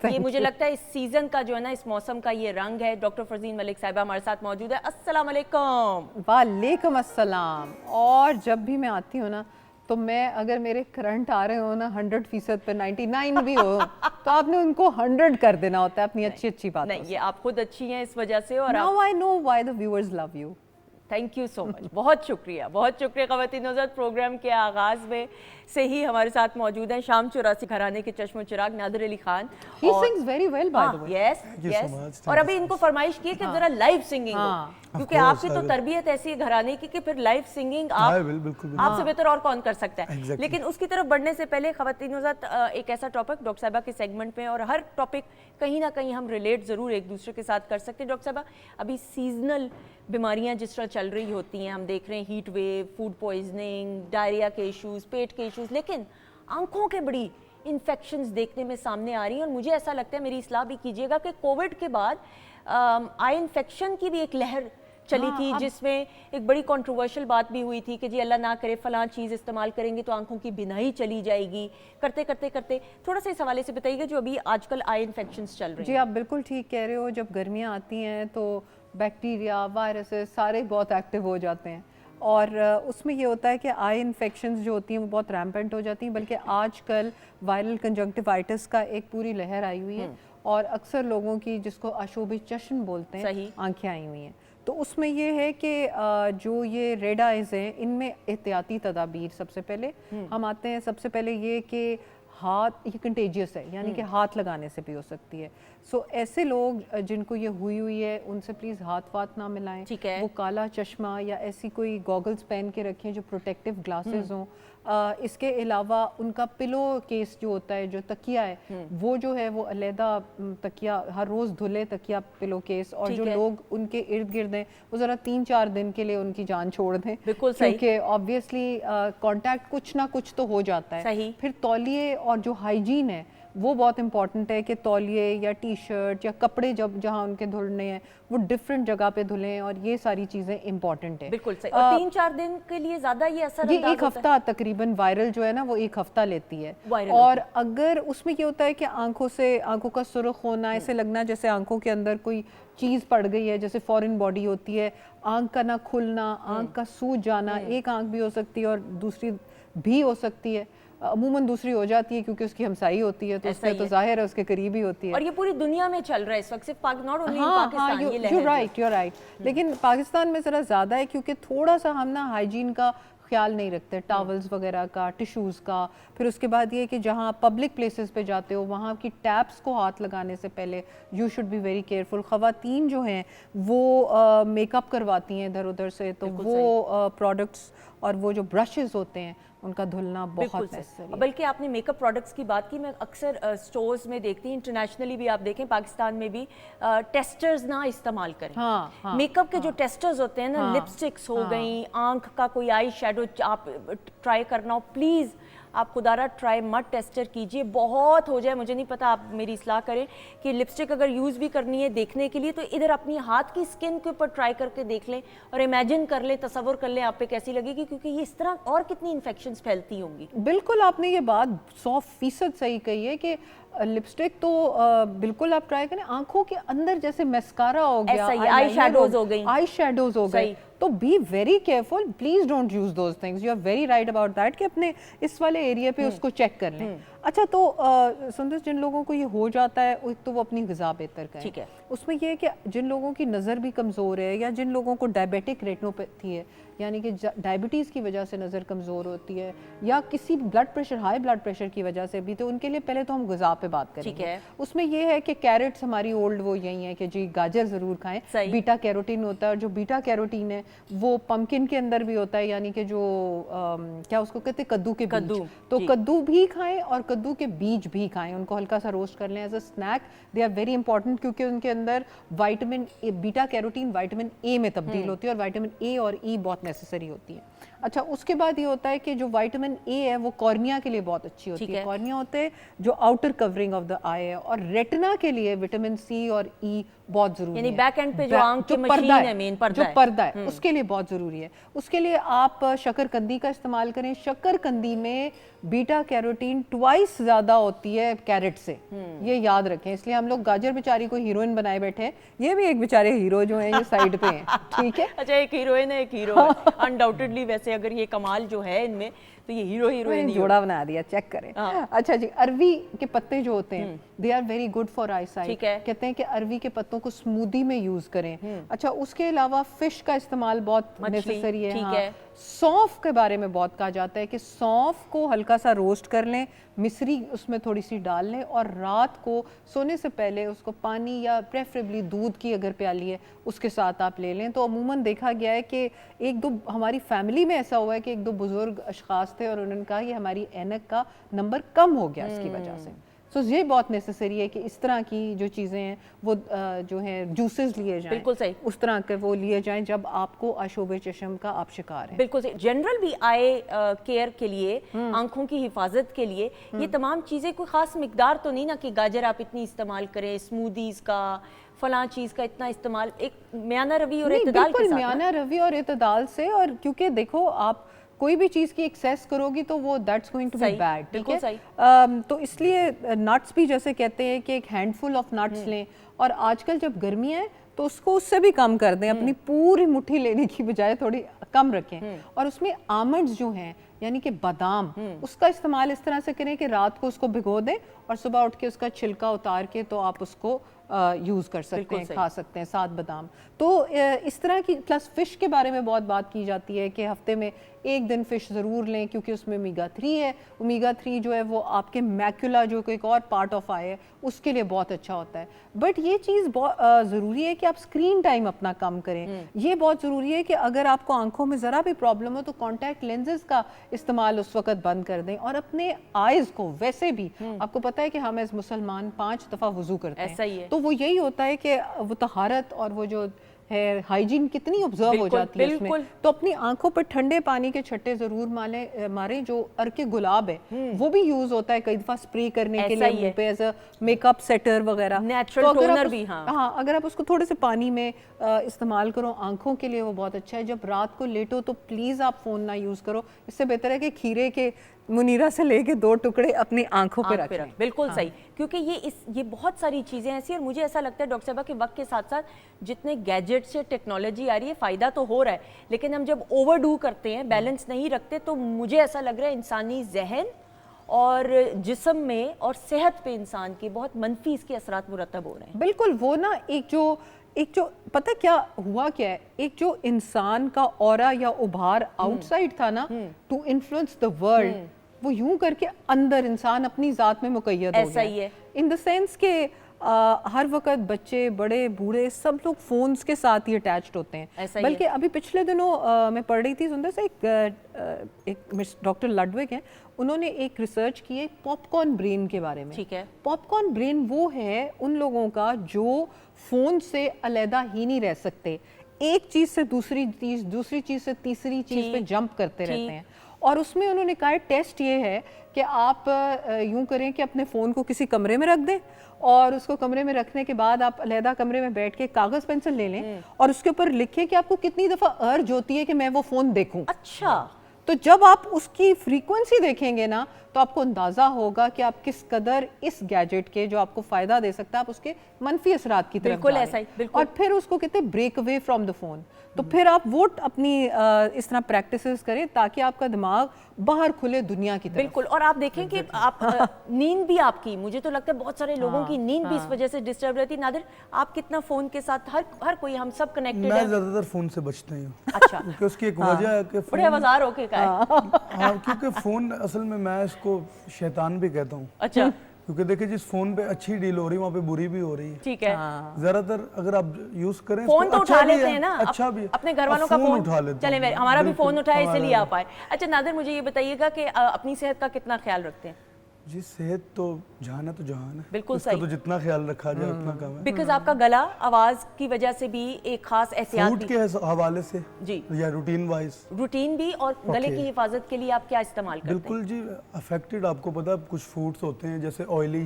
ये मुझे लगता है इस सीज़न का जो है ना, इस मौसम का ये रंग है। डॉक्टर फरजीन मलिक साहिबा हमारे साथ मौजूद है। अस्सलाम वालेकुम। वालेकुम अस्सलाम। और जब भी मैं आती हूँ ना, तो मैं अगर मेरे करंट आ रहे हो ना 100% पे 99 भी हो तो आपने उनको 100 कर देना होता है अपनी अच्छी अच्छी बातों नहीं, ये आप खुद अच्छी हैं इस वजह से, और now I know why the viewers love you. Thank you so much, बहुत शुक्रिया, बहुत शुक्रिया। ख़वातीन-ओ-ज़ात, प्रोग्राम के आगाज़ में से ही हमारे साथ मौजूद हैं शाम 84 घराने के चश्मो चिराग Nadir Ali Khan. He sings very well by the way. Yes you so much, yes. thank और अभी इनको फरमाइश की कि जरा लाइव सिंगिंग हो, क्योंकि course, आपकी I तो will. तरबियत ऐसी है घराने की कि फिर लाइव सिंगिंग I आप will, बिल्कुल आपसे बेहतर और कौन कर सकता है। Exactly. लेकिन उसकी तरफ बढ़ने से पहले ख़वातीन-ओ-ज़ात, एक ऐसा टॉपिक डॉक्टर साहिबा के सेगमेंट में, और हर टॉपिक कहीं ना कहीं हम रिलेट ज़रूर एक दूसरे के साथ कर सकते हैं। डॉक्टर साहिबा, अभी सीजनल बीमारियां जिस तरह चल रही होती हैं, हम देख रहे हैं heat wave, food poisoning, diarrhoea के इश्यूज़, पेट के इश्यूज़, लेकिन आंखों के बड़ी इन्फेक्शंस देखने में सामने आ रही हैं। और मुझे ऐसा लगता है, मेरी इस्लाह भी कीजिएगा, कि कोविड के बाद आई इन्फेक्शन की भी एक लहर चली थी, जिसमें एक बड़ी कंट्रोवर्शियल बात भी हुई थी कि जी अल्लाह ना करे फलां चीज़ इस्तेमाल करेंगे तो आंखों की बिनाई चली जाएगी। करते करते करते थोड़ा सा इस हवाले से बताइएगा जो अभी आजकल आई इन्फेक्शंस चल रहे जी हैं। आप बिल्कुल ठीक कह रहे हो। जब गर्मियाँ आती हैं तो बैक्टीरिया, वायरसेस सारे बहुत एक्टिव हो जाते हैं, और उसमें ये होता है कि आई इन्फेक्शंस जो होती हैं वो बहुत रैम्पेंट हो जाती हैं। बल्कि आजकल वायरल कंजंक्टिवाइटिस का एक पूरी लहर आई हुई है, और अक्सर लोगों की, जिसको अशोभी चश्म बोलते हैं, सही। आंखें आई हुई हैं। तो उसमें ये है कि जो ये रेड आइज़ हैं इनमें एहतियाती तदाबीर सबसे पहले हम आते हैं। सबसे पहले ये कि हाथ, ये कंटेजियस है, यानी कि हाथ लगाने से भी हो सकती है। सो ऐसे लोग जिनको ये हुई है उनसे प्लीज़ हाथ वाथ ना मिलाएं। ठीक है। वो काला चश्मा या ऐसी कोई गॉगल्स पहन के रखें जो प्रोटेक्टिव ग्लासेस हों। इसके अलावा उनका पिलो केस जो होता है, जो तकिया है, वो जो है वो अलहदा तकिया हर रोज़ धुले तकिया पिलो केस। और ठीक जो है। लोग उनके इर्द गिर्द हैं वो ज़रा 3-4 दिन के लिए उनकी जान छोड़ दें। बिल्कुल सही। क्योंकि ऑब्वियसली कांटेक्ट कुछ ना कुछ तो हो जाता है। सही। फिर तौलिए और जो हाइजीन है वो बहुत इंपॉर्टेंट है कि तौलिए या टी शर्ट या कपड़े जब जहाँ उनके धुलने हैं वो डिफरेंट जगह पे धुलें, और ये सारी चीज़ें इंपॉर्टेंट है। बिल्कुल सही। और 3-4 दिन के लिए ज्यादा ये असर ये एक हफ्ता तकरीबन वायरल जो है ना वो एक हफ्ता लेती है। वायरल और अगर उसमें ये होता है कि आंखों का सुर्ख होना, ऐसे लगना जैसे आंखों के अंदर कोई चीज़ पड़ गई है, जैसे फॉरेन बॉडी होती है, आंख का ना खुलना, आंख का सूज जाना, एक आंख भी हो सकती है और दूसरी भी हो सकती है। अमूमन दूसरी हो जाती है क्योंकि उसकी हमसाई होती है, तो ऐसा उसमें ही तो है। जाहिर है उसके करीब ही होती है। और ये पूरी दुनिया में चल रहा है इस वक्त, सिर्फ नॉट ओनली इन हाँ पाकिस्तान, ये हाँ, लहर you're right. लेकिन पाकिस्तान में ज़रा ज़्यादा है क्योंकि थोड़ा सा हम ना हाइजीन का ख्याल नहीं रखते, टॉवल्स वगैरह का, टिश्यूज़ का। फिर उसके बाद ये कि जहाँ पब्लिक प्लेसेस पे जाते हो वहाँ की टैप्स को हाथ लगाने से पहले you should be very careful. ख़वातीन जो हैं वो मेकअप करवाती हैं इधर उधर से, तो वो प्रोडक्ट्स और वो जो ब्रशेस होते हैं उनका धुलना बहुत नेसेसरी है। बल्कि आपने मेकअप प्रोडक्ट्स की बात की, मैं अक्सर स्टोर्स में देखती हूँ, इंटरनेशनली भी आप देखें, पाकिस्तान में भी टेस्टर्स ना इस्तेमाल करें। हाँ, मेकअप के जो टेस्टर्स होते हैं ना, लिपस्टिक्स हो गई, आंख का कोई आई शेडो आप ट्राई करना हो, प्लीज़ आप खुदारा ट्राई मत टेस्टर कीजिए। बहुत हो जाए, मुझे नहीं पता, आप मेरी इस्लाह करें कि लिपस्टिक अगर यूज़ भी करनी है देखने के लिए तो इधर अपनी हाथ की स्किन के ऊपर ट्राई करके देख लें और इमेजिन कर लें, तसव्वुर कर लें आप पे कैसी लगेगी, क्योंकि ये इस तरह और कितनी इन्फेक्शंस फैलती होंगी। बिल्कुल, आपने ये बात 100% सही कही है कि लिपस्टिक तो बिल्कुल आप ट्राई करें। आंखों के अंदर जैसे मस्कारा हो गया, आई शेडोज हो गई, आई शेडोज हो गए, तो be very careful, please don't use those things. You are very right about that कि अपने इस वाले एरिया पे उसको चेक कर लें। अच्छा, तो सुंदर, जिन लोगों को ये हो जाता है एक तो वो अपनी ग़िज़ा बेहतर करें। ठीक है। उसमें यह है कि जिन लोगों की नज़र भी कमज़ोर है या जिन लोगों को डायबिटिक रेटिनोपैथी है, यानी कि डायबिटीज़ की वजह से नज़र कमज़ोर होती है, या किसी blood pressure, high blood pressure की वजह से भी, तो उनके लिए पहले तो हम ग़िज़ा पे बात करेंगे। ठीक है। उसमें यह है कि कैरेट्स हमारी ओल्ड वो यही है कि जी गाजर ज़रूर खाएं। बीटा कैरोटीन होता है, और जो बीटा कैरोटीन है वो पम्पकिन के अंदर भी होता है, यानी कि जो क्या उसको कहते हैं, कद्दू के बीज। तो कद्दू भी खाएं और कद्दू के बीज भी खाएं, उनको हल्का सा रोस्ट कर लें as a snack. They are very important क्योंकि उनके अंदर vitamin A, beta carotene vitamin A में तब्दील होती है, और विटामिन ए और ई बहुत नेसेसरी होती है। अच्छा, उसके बाद ये होता है कि जो विटामिन ए है वो कॉर्निया के लिए बहुत अच्छी होती है। कॉर्निया होते हैं जो आउटर कवरिंग ऑफ द आई है, और रेटिना के लिए विटामिन सी और ई बहुत जरूरी है। यानी बैक एंड पे जो आंख की मशीन है, मेन पर्दा है, उसके लिए बहुत जरूरी है। उसके लिए आप शकरकंदी का इस्तेमाल करें। शकरकंदी में बीटा कैरोटीन ट्वाइस ज्यादा होती है कैरेट से, ये याद रखें। इसलिए हम लोग गाजर बेचारी को हीरोइन बनाए बैठे हैं, ये भी एक बेचारे हीरो जो हैं ये साइड पे हैं। ठीक है। अच्छा, एक हीरोइन है, एक हीरो है अनडाउटेडली। वैसे अगर ये कमाल जो है इनमें, तो ये हीरो हीरोइन जोड़ा बना दिया, चेक करें। अच्छा जी, अरवी के पत्ते जो होते हैं they are very good for eye sight. कहते हैं कि अरवी के पत्तों को स्मूदी में यूज करें। अच्छा, उसके अलावा फिश का इस्तेमाल बहुत नेसेसरी है। हाँ। सौंफ के बारे में बहुत कहा जाता है कि सौंफ को हल्का सा रोस्ट कर लें, मिश्री उसमें थोड़ी सी डाल लें, और रात को सोने से पहले उसको पानी या प्रेफरेबली दूध की अगर प्याली है उसके साथ आप ले लें। तो अमूमन देखा गया है कि एक दो हमारी फैमिली में ऐसा हुआ है कि एक दो बुजुर्ग अशखास थे और उन्होंने कहा कि हमारी ऐनक का नंबर कम हो गया इसकी वजह से। तो ये बहुत नेसेसरी है कि इस तरह की जो चीज़ें हैं वो जो है जूसेस लिए जाएं। बिल्कुल सही। उस तरह के वो लिए जाएं जब आपको आशोबे चश्म का आप शिकार हैं। बिल्कुल सही। जनरल भी आई केयर के लिए, आंखों की हिफाजत के लिए ये तमाम चीज़ें कोई ख़ास मिकदार तो नहीं ना कि गाजर आप इतनी इस्तेमाल करें, स्मूदीज़ का, फलां चीज़ का इतना इस्तेमाल, एक म्याना रवि और इत्तेदाल के साथ। म्याना रवि और इत्तेदाल से, और क्योंकि देखो आप कोई भी चीज़ की एक्सेस करोगी तो वो that's going to be bad. ठीक है। तो इसलिए नट्स भी जैसे कहते हैं कि एक हैंडफुल ऑफ नट्स लें, और आजकल जब गर्मियाँ हैं तो उसको उससे भी कम कर दें, अपनी पूरी मुट्ठी लेने की बजाय थोड़ी कम रखें। और उसमें आमंड्स जो हैं यानी कि बादाम, उसका इस्तेमाल इस तरह से करें कि रात को उसको भिगो दें और सुबह उठ के उसका छिलका उतार के तो आप उसको यूज़ कर सकते बिल्कुल हैं, सही। खा सकते हैं, साथ बादाम। तो इस तरह की, प्लस फ़िश के बारे में बहुत बात की जाती है कि हफ्ते में एक दिन फ़िश ज़रूर लें क्योंकि उसमें ओमेगा 3 है। ओमेगा 3 जो है वो आपके मैक्यूला, जो कि एक और पार्ट ऑफ आई है, उसके लिए बहुत अच्छा होता है। बट ये चीज़ बहुत ज़रूरी है कि आप स्क्रीन टाइम अपना कम करें। ये बहुत ज़रूरी है कि अगर आपको आंखों में ज़रा भी प्रॉब्लम हो तो कॉन्टैक्ट लेंसेज का इस्तेमाल उस वक्त बंद कर दें, और अपने आइज़ को, वैसे भी आपको पता है कि हम एज मुसलमान 5 दफ़ा वज़ू करते हैं, ऐसा ही है। तो वो यही होता है कि वो तहारत और वो जो है हाइजीन कितनी ऑब्जर्व हो बिल्कुल, जाती है उसमें। बिल्कुल। तो अपनी आंखों पर ठंडे पानी के छट्टे जरूर मारें। जो अर्के गुलाब है वो भी यूज होता है कई दफा स्प्रे करने के ऐसा लिए ही मुंह है। पे, एज अ मेकअप सेटर वगैरह। Natural तो अगर आप toner उस- भी, हाँ। हाँ, अगर आप उसको थोड़े से पानी में इस्तेमाल करो आंखों के लिए, वो बहुत अच्छा है। जब रात को लेटो तो प्लीज़ आप फ़ोन ना यूज़ करो, इससे बेहतर है कि खीरे के मुनीरा से लेके 2 टुकड़े अपनी आंखों पे आँख पे रखें। रख, बिल्कुल सही। क्योंकि ये बहुत सारी चीज़ें ऐसी हैं, और मुझे ऐसा लगता है डॉक्टर साहबा कि वक्त के साथ साथ जितने गैजेट्स या टेक्नोलॉजी आ रही है, फ़ायदा तो हो रहा है, लेकिन हम जब ओवरडू करते हैं, बैलेंस नहीं रखते, तो मुझे ऐसा लग रहा है इंसानी जहन और जिस्म में और सेहत पे इंसान के बहुत मनफी इसके असरात मुरतब हो रहे हैं। बिल्कुल, वो ना एक जो पता क्या हुआ, क्या है, एक जो इंसान का ऑरा या उभार आउटसाइड था ना, टू इन्फ्लुएंस द वर्ल्ड, वो यूं करके अंदर इंसान अपनी जात में मुकैयद हो ऐसा गया ही है। इन द सेंस के हर वक्त बच्चे, बड़े, बूढ़े, सब लोग फोन्स के साथ ही अटैच्ड होते हैं। ऐसा ही है। बल्कि अभी पिछले दिनों मैं पढ़ रही थी, सुंदर से एक डॉक्टर लडविग हैं, उन्होंने एक रिसर्च की है पॉपकॉर्न ब्रेन के बारे में। ठीक है। पॉपकॉर्न ब्रेन वो है उन लोगों का जो फ़ोन से अलहदा ही नहीं रह सकते, एक चीज़ से दूसरी चीज़ से तीसरी चीज़ पे जंप करते रहते हैं। और उसमें उन्होंने कहा टेस्ट ये है कि आप यूं करें कि अपने फ़ोन को किसी कमरे में रख दें, और उसको कमरे में रखने के बाद आप अलहदा कमरे में बैठ के कागज़ पेंसिल ले लें और उसके ऊपर लिखें कि आपको कितनी दफ़ा अर्ज होती है कि मैं वो फ़ोन देखूं। अच्छा, तो जब आप उसकी फ्रीक्वेंसी देखेंगे ना, तो आपको अंदाज़ा होगा कि आप किस कदर इस गैजेट के, जो आपको फ़ायदा दे सकता है, आप उसके मनफी असरात की तरफ बिल्कुल जा रहे ऐसा ही, हैं। बिल्कुल। और फिर उसको कहते हैं break away from the phone. तो फिर आप वो अपनी इस तरह प्रैक्टिसेस करें ताकि आपका दिमाग बाहर खुले दुनिया की तरफ। बिल्कुल। और आप देखें कि आप नींद भी आपकी, मुझे तो लगता है बहुत सारे लोगों की नींद भी इस वजह से डिस्टर्ब रहती है। नादिर, आप कितना फ़ोन के साथ, हर कोई, हम सब कनेक्टेड मैं है। ज़्यादातर फ़ोन से बचता ही हूँ, अच्छा, क्योंकि उसकी एक वजह है कि बड़े आवाज़ार होके का है। हाँ, क्योंकि फ़ोन असल में मैं इसको शैतान भी कहता हूँ, अच्छा, क्योंकि देखिए जिस फ़ोन पे अच्छी डील हो रही है वहाँ पे बुरी भी हो रही है। ठीक है। ज़्यादातर अगर आप यूज़ करें फोन इसको, तो अच्छा उठा भी लेते है, हैं ना, अच्छा भी है। अपने घर अब वालों का फोन उठा लेते चले, हैं, हमारा भी बिल्कुल, फोन उठाए हमारा इसलिए भी। आप आए। अच्छा नादिर, मुझे ये बताइएगा कि अपनी सेहत का कितना ख्याल रखते हैं? जी, सेहत तो जान है तो जहान है, बिल्कुल इसका सही। तो जितना ख्याल रखा जाए उतना कम है। बिकॉज आपका गला आवाज़ की वजह से भी एक खास एहतियात फूड भी, के हवाले से जी, या रूटीन वाइज रूटीन भी, और गले Okay. की हिफाजत के लिए आप क्या इस्तेमाल करते हैं? बिल्कुल जी, अफेक्टेड, आपको पता है कुछ फूड्स होते हैं जैसे ऑयली,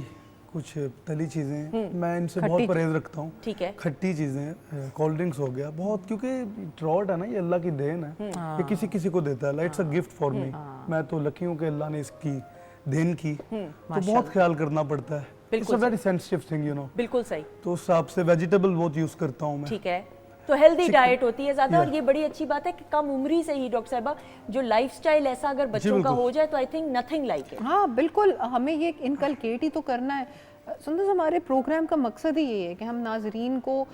कुछ तली चीज़ें हैं, मैं इनसे बहुत परहेज रखता हूँ। ठीक है। खट्टी चीज़ें, कोल्ड ड्रिंक्स हो गया बहुत, क्योंकि ट्रॉट है ना, ये अल्लाह की देन है, ये किसी किसी को देता है, it's a gift for me. मैं तो लकी हूँ कि अल्लाह ने इसकी देन की, तो बहुत ख्याल करना पड़ता है। It's a very sensitive thing, you know. बिल्कुल सही, तो उस हिसाब से वेजिटेबल बहुत यूज़ करता हूँ मैं। ठीक है। तो हेल्दी डाइट होती है ज़्यादा, और Yeah. ये बड़ी अच्छी बात है कि कम उम्री से ही डॉक्टर साहबा जो लाइफस्टाइल ऐसा अगर बच्चों का बिल्कुल। हो जाए तो I think nothing like it. हाँ बिल्कुल, हमें ये इनकलकेट ही तो करना है। सुंदर, हमारे प्रोग्राम का मकसद ही ये है कि हम नाजरीन को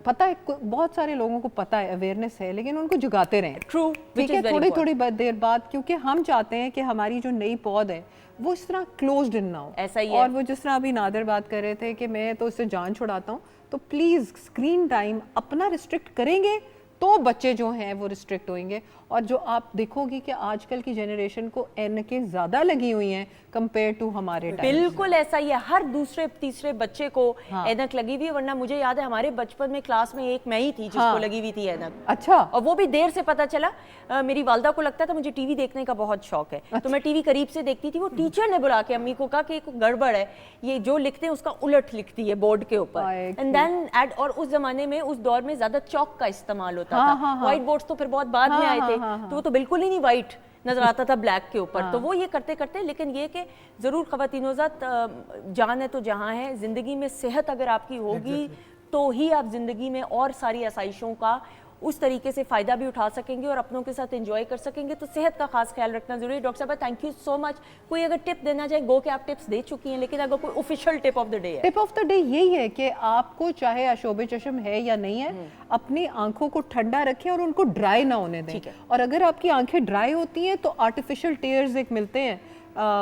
पता है, बहुत सारे लोगों को पता है, अवेयरनेस है, लेकिन उनको जगाते रहें। True, ठीक which है, is very थोड़ी देर बाद, क्योंकि हम चाहते हैं कि हमारी जो नई पौध है वो इस तरह क्लोज्ड इन ना हो। ऐसा ही है। और वो जिस तरह अभी नादिर बात कर रहे थे कि मैं तो इससे जान छुड़ाता हूँ, तो प्लीज़ स्क्रीन टाइम अपना रिस्ट्रिक्ट करेंगे तो बच्चे जो हैं वो रिस्ट्रिक्ट होंगे। और जो आप देखोगी कि आजकल की जनरेशन को ऐनकें ज़्यादा लगी हुई हैं कंपेयर टू हमारे टाइम। बिल्कुल ऐसा ही है, हर दूसरे तीसरे बच्चे को हाँ। ऐनक लगी हुई है। वरना मुझे याद है हमारे बचपन में क्लास में एक मैं ही थी जिसको हाँ। लगी हुई थी ऐनक, अच्छा, और वो भी देर से पता चला। मेरी वालदा को लगता था मुझे टीवी देखने का बहुत शौक है, तो मैं टीवी करीब से देखती थी। वो टीचर ने बुला के अम्मी को कहा कि एक गड़बड़ है, ये जो लिखते हैं उसका उलट लिखती है बोर्ड के ऊपर। आए एंड देन एड, और उस जमाने में, उस दौर में ज्यादा चौक का इस्तेमाल होता हाँ, था, हाँ, हाँ। व्हाइट बोर्ड्स तो फिर बहुत बाद में हाँ, आए हाँ, थे, हाँ, तो वो तो बिल्कुल ही नहीं व्हाइट नजर आता था ब्लैक के ऊपर। तो वो ये करते करते, लेकिन ये कि ज़रूर ख़वातीनोज़ात, जान है तो जहाँ है, ज़िंदगी में सेहत अगर आपकी होगी तो ही आप ज़िंदगी में और सारी आसाइशों का उस तरीके से फ़ायदा भी उठा सकेंगे और अपनों के साथ एंजॉय कर सकेंगे। तो सेहत का खास ख्याल रखना जरूरी है। डॉक्टर साहब थैंक यू सो मच। कोई अगर टिप देना चाहे, गो के आप टिप्स दे चुकी हैं, लेकिन अगर कोई official tip of the day है? टिप ऑफ द डे यही है कि आपको चाहे अशोबे चश्म है या नहीं है, अपनी आंखों को ठंडा रखें और उनको ड्राई ना होने दें। और अगर आपकी आंखें ड्राई होती हैं तो आर्टिफिशियल टेयर्स एक मिलते हैं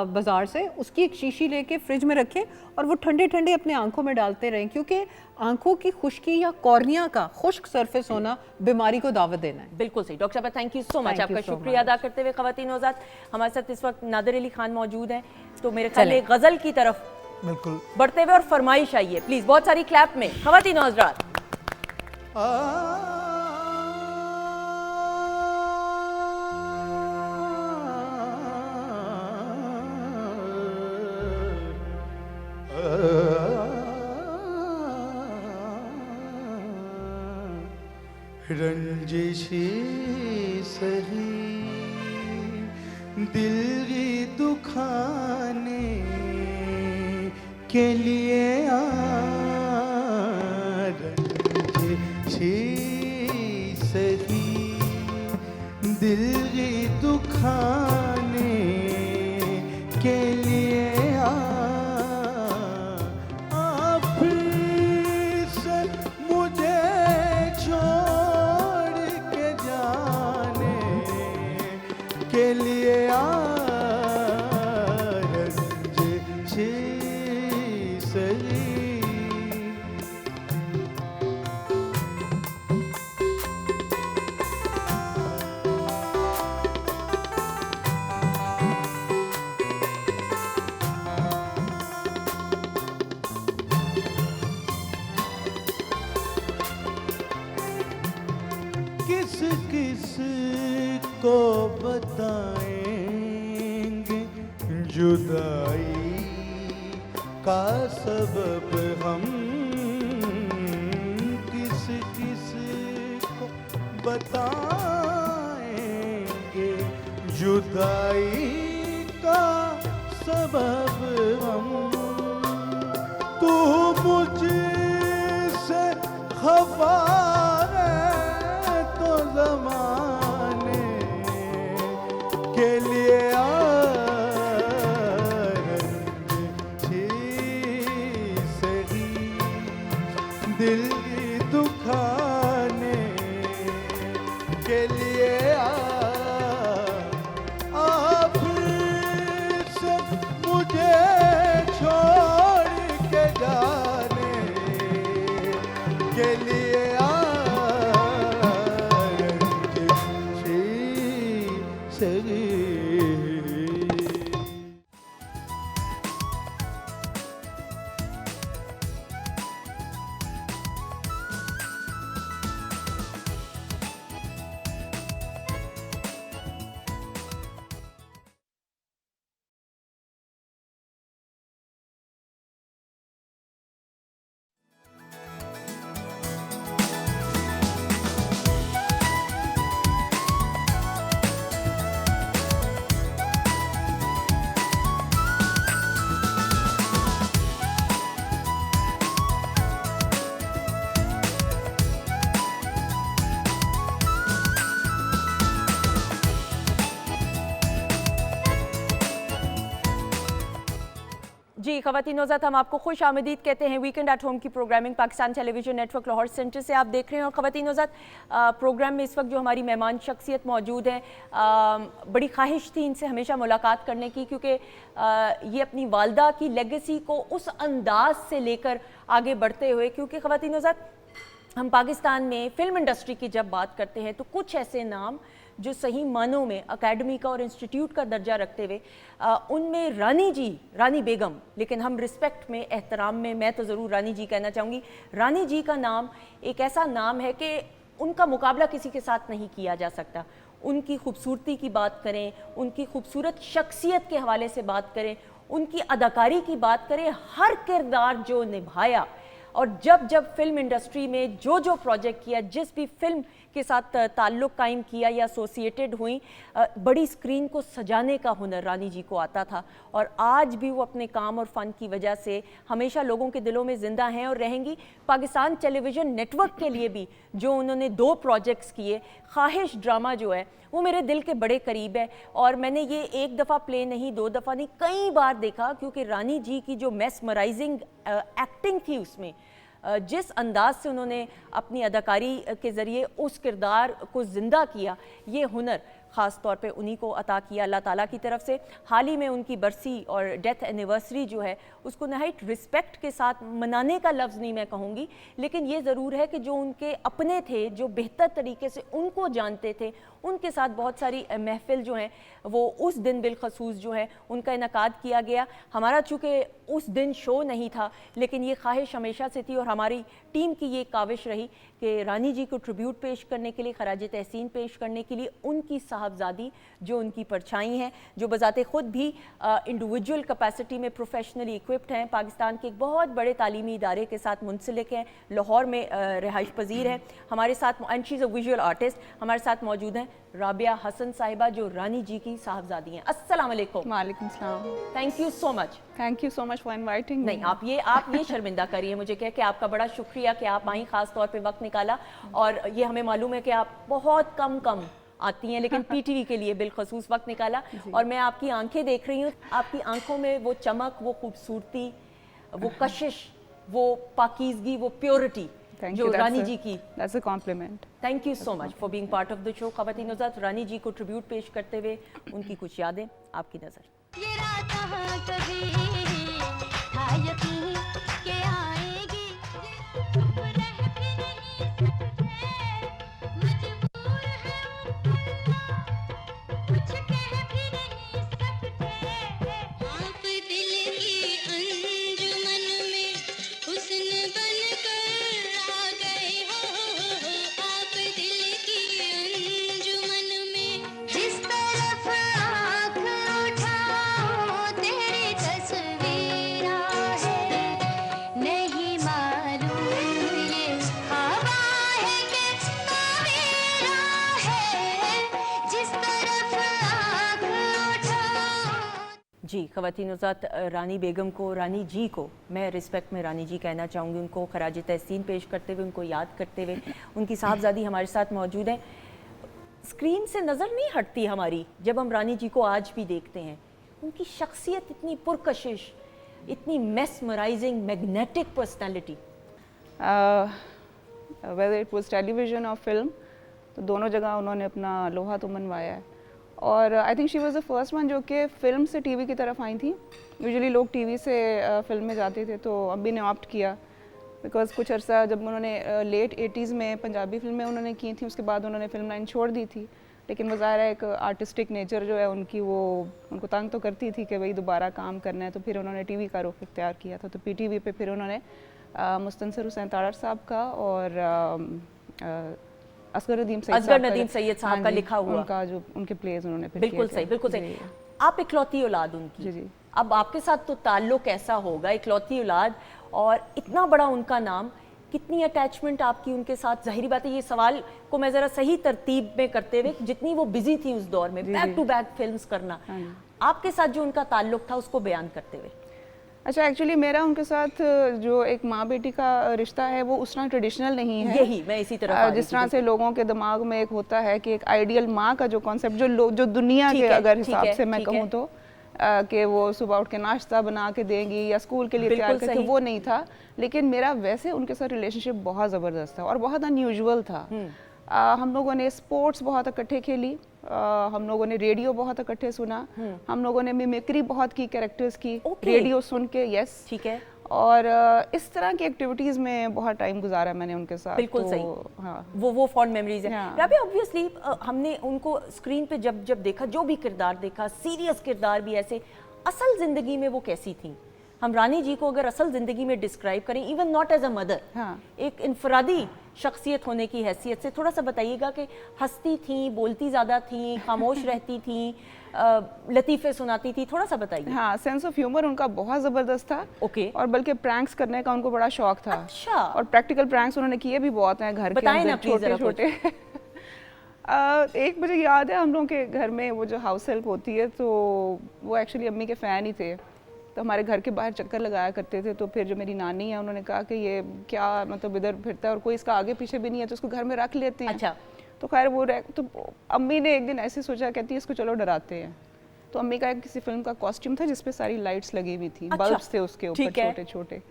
बाजार से, उसकी एक शीशी लेके फ्रिज में रखें और वो ठंडे ठंडे अपने आंखों में डालते रहें, क्योंकि आंखों की खुश्की या कॉर्निया का खुश्क सरफेस होना बीमारी को दावत देना है। बिल्कुल सही। डॉक्टर साहब thank you so much. Thank you आपका so शुक्रिया much. अदा करते हुए ख़वातीन हज़रात, हमारे साथ इस वक्त नादिर अली खान मौजूद हैं। तो मेरे ख्याल में गज़ल की तरफ बिल्कुल बढ़ते हुए और फरमाइश आइए प्लीज़, बहुत सारी क्लैप में। ख़वातीन हज़रात, रंजिशी सही दिल की दुखाने के लिए रंजिशी सही दिल की दुखाने के लिए मुझे छोड़ के जाने के लिए रंजिशी सही। किस किस को बताएंगे जुदाई का सबब हम, किस किस को बताएंगे जुदाई का सबब हम। तू मुझसे खफा ज़माने के लिए रंजिशी सही दिल दुखाने के लिए आप सब मुझे छोड़ के जाने के लिए जी ख़वातीन हज़रात, हम आपको खुश आमदीद कहते हैं। वीकेंड एट होम की programming Pakistan television network Lahore centre से आप देख रहे हैं। और ख़वातीन हज़रात, प्रोग्राम में इस वक्त जो हमारी मेहमान शख्सियत मौजूद हैं, बड़ी ख्वाहिश थी इनसे हमेशा मुलाकात करने की, क्योंकि ये अपनी वालदा की लेगेसी को उस अंदाज से लेकर आगे बढ़ते हुए, क्योंकि ख़वातीन हज़रात हम पाकिस्तान में फ़िल्म इंडस्ट्री की जब बात करते हैं तो कुछ ऐसे नाम जो सही मानों में अकेडमी का और इंस्टीट्यूट का दर्जा रखते हुए, उनमें रानी जी, रानी बेगम, लेकिन हम रिस्पेक्ट में, एहतराम में मैं तो ज़रूर रानी जी कहना चाहूँगी। रानी जी का नाम एक ऐसा नाम है कि उनका मुकाबला किसी के साथ नहीं किया जा सकता। उनकी खूबसूरती की बात करें, उनकी खूबसूरत शख्सियत के हवाले से बात करें, उनकी अदाकारी की बात करें, हर किरदार जो निभाया और जब जब फिल्म इंडस्ट्री में जो जो प्रोजेक्ट किया, जिस भी फिल्म के साथ ताल्लुक़ कायम किया या एसोसिएटेड हुई, बड़ी स्क्रीन को सजाने का हुनर रानी जी को आता था। और आज भी वो अपने काम और फ़न की वजह से हमेशा लोगों के दिलों में ज़िंदा हैं और रहेंगी। पाकिस्तान टेलीविज़न नेटवर्क के लिए भी जो उन्होंने 2 प्रोजेक्ट्स किए, ख्वाहिश ड्रामा जो है वो मेरे दिल के बड़े करीब है। और मैंने ये 1 दफ़ा प्ले नहीं, 2 दफ़ा नहीं, कई बार देखा, क्योंकि रानी जी की जो मेस्मराइजिंग एक्टिंग थी उसमें, जिस अंदाज से उन्होंने अपनी अदाकारी के ज़रिए उस किरदार को ज़िंदा किया, ये हुनर ख़ास तौर पे उन्हीं को अता किया अल्लाह ताला की तरफ से। हाल ही में उनकी बरसी और डेथ एनिवर्सरी जो है उसको नहायत रिस्पेक्ट के साथ मनाने का लफ्ज़ नहीं मैं कहूँगी, लेकिन ये ज़रूर है कि जो उनके अपने थे, जो बेहतर तरीके से उनको जानते थे, उनके साथ बहुत सारी महफ़िल जो हैं वो उस दिन बिलखसूस जो है उनका इनकाद किया गया। हमारा चूँकि उस दिन शो नहीं था, लेकिन ये ख्वाहिश हमेशा से थी और हमारी टीम की ये काविश रही कि रानी जी को ट्रिब्यूट पेश करने के लिए, खराज तहसीन पेश करने के लिए उनकी साहबजादी जो उनकी परछाई हैं, जो बज़ाते ख़ुद भी इंडिविजुअल कैपेसिटी में प्रोफेशनली इक्विप्ड हैं, पाकिस्तान के एक बहुत बड़े तालीमी इदारे के साथ मुंसलिक हैं, लाहौर में रिहाइश पजीर है। हमारे साथ and she is a visual artist, हमारे साथ मौजूद हैं राबिया हसन साहिबा जो रानी जी की साहबजादी हैं। अस्सलाम वालेकुम। वालेकुम सलाम। Thank you so much. Thank you so much for inviting. नहीं, आप ये शर्मिंदा करिए मुझे कह के, आपका बड़ा शुक्रिया कि आप आई, ख़ास तौर पे वक्त निकाला। और ये हमें मालूम है कि आप बहुत कम आती हैं, लेकिन पीटीवी के लिए बिलखसूस वक्त निकाला। और मैं आपकी आंखें देख रही हूँ, आपकी आंखों में वो चमक, वो खूबसूरती, वो कशिश, वो पाकीज़गी, वो प्योरिटी जो रानी जी की। That's a compliment. Thank you so much for being part of the show. ख़वातीन हज़रात, रानी जी को ट्रिब्यूट पेश करते हुए उनकी कुछ यादें आपकी नज़र। ये रात कहाँ कभी था यकीन के आएगी, चुप रह भी नहीं सकते, मजबूर है कुछ कह भी नहीं सकते। आप दिल की अंजुमन में हुस्न बनकर आ गए हो, आप दिल की अंजुमन में जिस तरफ आँख उठाओ तेरी तस्वीर है, नहीं मालूम ये हवा है कि सवेरा है, जिस तरफ आँख उठाओ। जी, ख़वातीन हज़रात, रानी बेगम को, रानी जी को मैं रिस्पेक्ट में रानी जी कहना चाहूँगी। उनको खराज तहसीन पेश करते हुए, उनको याद करते हुए, उनकी साहबजादी हमारे साथ मौजूद हैं। स्क्रीन से नज़र नहीं हटती हमारी जब हम रानी जी को आज भी देखते हैं। उनकी शख्सियत इतनी पुरकशिश, इतनी mesmerising, magnetic personality. Whether it was television और फिल्म, तो दोनों जगह उन्होंने अपना लोहा तो मनवाया है। और I think she was the first one जो कि फ़िल्म से टीवी की तरफ आई थी। यूजुअली लोग टीवी से फिल्म में जाते थे, तो अभी ने ऑप्ट किया बिकॉज कुछ अर्सा जब उन्होंने लेट 80s में पंजाबी फिल्में उन्होंने की थी, उसके बाद उन्होंने फिल्म लाइन छोड़ दी थी। लेकिन वो ज़ाहिर है एक आर्टिस्टिक नेचर जो है उनकी, वो उनको तंग तो करती थी कि भाई दोबारा काम करना है, तो फिर उन्होंने टीवी का रुख इख्तियार किया था। तो पीटीवी पे फिर उन्होंने मुस्तनसर हुसैन तारड़ साहब का और असगर नदीम सैयद साहब का लिखा हुआ उनका जो उनके प्लेज उन्होंने फिर बिल्कुल किए सही, थे। बिल्कुल सही। आप इकलौती औलाद उनकी, जी, जी। अब आपके साथ तो ताल्लुक ऐसा होगा, इकलौती औलाद और इतना बड़ा उनका नाम, कितनी अटैचमेंट आपकी उनके साथ? जाहिर बात है ये सवाल को मैं ज़रा सही तरतीब में करते हुए, जितनी वो बिजी थी उस दौर में बैक टू बैक फिल्म्स करना, आपके साथ जो उनका ताल्लुक था उसको बयान करते हुए। अच्छा, एक्चुअली मेरा उनके साथ जो एक माँ बेटी का रिश्ता है वो उस तरह ट्रेडिशनल नहीं है। यही मैं इसी तरह जिस तरह से लोगों के दिमाग में एक होता है कि एक आइडियल माँ का जो कॉन्सेप्ट जो दुनिया के अगर हिसाब से मैं कहूँ तो कि वो सुबह उठ के नाश्ता बना के देंगी या स्कूल के लिए तैयार करके, वो नहीं था। लेकिन मेरा वैसे उनके साथ रिलेशनशिप बहुत ज़बरदस्त था और बहुत अनयूजुअल था। हम लोगों ने स्पोर्ट्स बहुत इकट्ठे खेली, हम लोगों ने रेडियो बहुत इकट्ठे सुना, हम लोगों ने मिमिक्री बहुत की कैरेक्टर्स की, रेडियो सुन के। यस, ठीक है। और इस तरह की एक्टिविटीज़ में बहुत टाइम गुजारा मैंने उनके साथ। बिल्कुल तो, सही। हाँ, वो फॉन्ड मेमोरीज है। राबिया, ऑब्वियसली हमने उनको स्क्रीन पे जब देखा, जो भी किरदार देखा, सीरियस किरदार भी ऐसे, असल ज़िंदगी में वो कैसी थी? हम रानी जी को अगर असल ज़िंदगी में डिस्क्राइब करें, even not as a mother, हाँ। एक इनफरादी शख्सियत होने की हैसियत से थोड़ा सा बताइएगा कि हंसती थी, बोलती ज़्यादा थी, खामोश रहती थी, लतीफ़े सुनाती थी, थोड़ा सा बताइए। हाँ, सेंस ऑफ ह्यूमर उनका बहुत ज़बरदस्त था। ओके। और बल्कि प्रैंक्स करने का उनको बड़ा शौक था। अच्छा। और प्रैक्टिकल प्रैंक्स उन्होंने किए भी बहुत हैं घर के बताएं ना अंदर, प्लीज़ जरा छोटे छोटे। एक मुझे याद है हम लोगों के घर में वो जो हाउस हेल्प होती है, तो वो एक्चुअली अम्मी के फ़ैन ही थे, तो हमारे घर के बाहर चक्कर लगाया करते थे। तो फिर जो मेरी नानी है उन्होंने कहा कि ये क्या मतलब इधर फिरता है और कोई इसका आगे पीछे भी नहीं है, तो उसको घर में रख लेते हैं। अच्छा। तो खैर वो तो अम्मी ने एक दिन ऐसे सोचा, कहती है इसको चलो डराते हैं। तो अम्मी का किसी फिल्म का कॉस्ट्यूम था जिसपे सारी लाइट्स लगी हुई थी, अच्छा, बल्ब्स थे उसके ऊपर ठीक है। छोटे छोटे।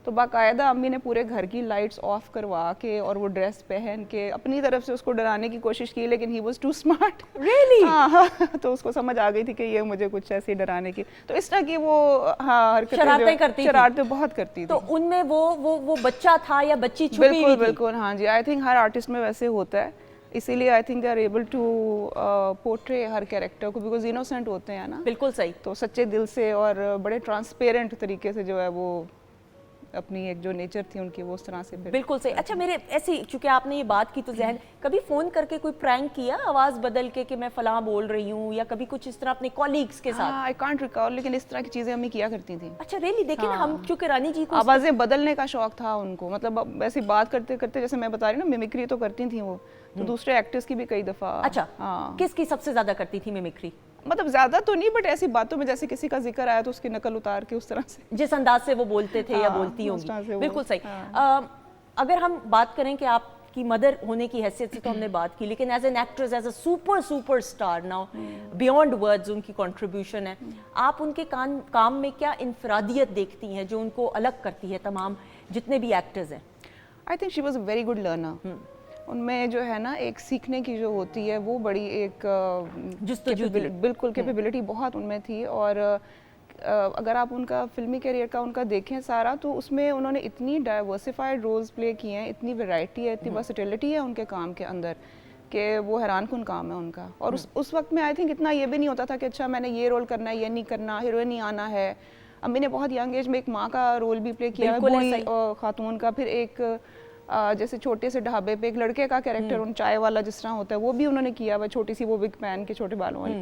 तो बाकायदा अम्मी ने पूरे घर की लाइट्स ऑफ करवा के और वो ड्रेस पहन के अपनी तरफ से उसको डराने की कोशिश की, लेकिन he was too smart. Really? हाँ, तो उसको समझ आ गई थी कि ये मुझे कुछ ऐसे डराने की, तो इस तरह की वो हाँ हरकतें शरारतें करती थी। शरारतें बहुत करती थी। तो उनमें वो बच्चा था या बच्ची छुपी हुई बिल्कुल थी? बिल्कुल, हाँ जी। आई थिंक हर आर्टिस्ट में वैसे होता है, इसीलिए I think they are able to portray her character को, बिकॉज इनोसेंट होते हैं ना, बिल्कुल सही। तो सच्चे दिल से और बड़े ट्रांसपेरेंट तरीके से जो है वो अपनी एक जो नेचर थी उनकी वो उस तरह से फिर बिल्कुल सही। अच्छा, मेरे ऐसी चूंकि आपने ये बात की तो जहन, कभी फोन करके कोई प्रैंक किया आवाज बदल के कि मैं फलां बोल रही हूँ, या कभी कुछ इस तरह अपने कॉलीग्स के साथ? आई कांट रिकॉल, लेकिन इस तरह की चीजें अम्मी किया करती थी। अच्छा रियली? देखिए ना, हम चूंकि रानी जी को आवाजें बदलने का शौक था उनको, मतलब ऐसी बात करते करते जैसे मैं बता रही हूँ ना, मिमिक्री तो करती थी वो, तो दूसरे एक्टर्स की भी कई दफा। अच्छा, हाँ, किसकी सबसे ज्यादा करती थी मिमिक्री? मतलब ज्यादा तो नहीं, बट ऐसी बातों में जैसे किसी का जिक्र आया तो उसकी नकल उतार के उस तरह से। जिस अंदाज से वो बोलते थे या हाँ, बोलती उस तरह से होंगी। वो, बिल्कुल सही। हाँ। अगर हम बात करें कि आपकी मदर होने की हैसियत से तो हमने बात की, लेकिन as an actress, as a super star now, beyond words उनकी कंट्रीब्यूशन है। आप उनके काम में क्या इनफरादियत देखती हैं जो उनको अलग करती है तमाम जितने भी एक्टर्स हैं? I think she was a very good learner. उनमें जो है ना एक सीखने की जो होती है वो बड़ी एक बिल्कुल कैपेबिलिटी बहुत उनमें थी। और अगर आप उनका फिल्मी करियर का उनका देखें सारा, तो उसमें उन्होंने इतनी डाइवर्सिफाइड रोल्स प्ले किए हैं, इतनी वैरायटी है, इतनी वर्सेटिलिटी है उनके काम के अंदर कि वो हैरानकुन काम है उनका। और उस वक्त में आई थिंक इतना ये भी नहीं होता था कि अच्छा मैंने ये रोल करना है, ये नहीं करना, हीरोइन ही आना है। अम्मी ने बहुत यंग एज में एक माँ का रोल भी प्ले किया है, बूढ़ी खातून का। फिर एक जैसे छोटे से ढाबे पे एक लड़के का कैरेक्टर, उन चाय वाला जिस तरह होता है, वो भी उन्होंने किया हुआ, छोटी सी वो विग पहन के छोटे बालों वाली।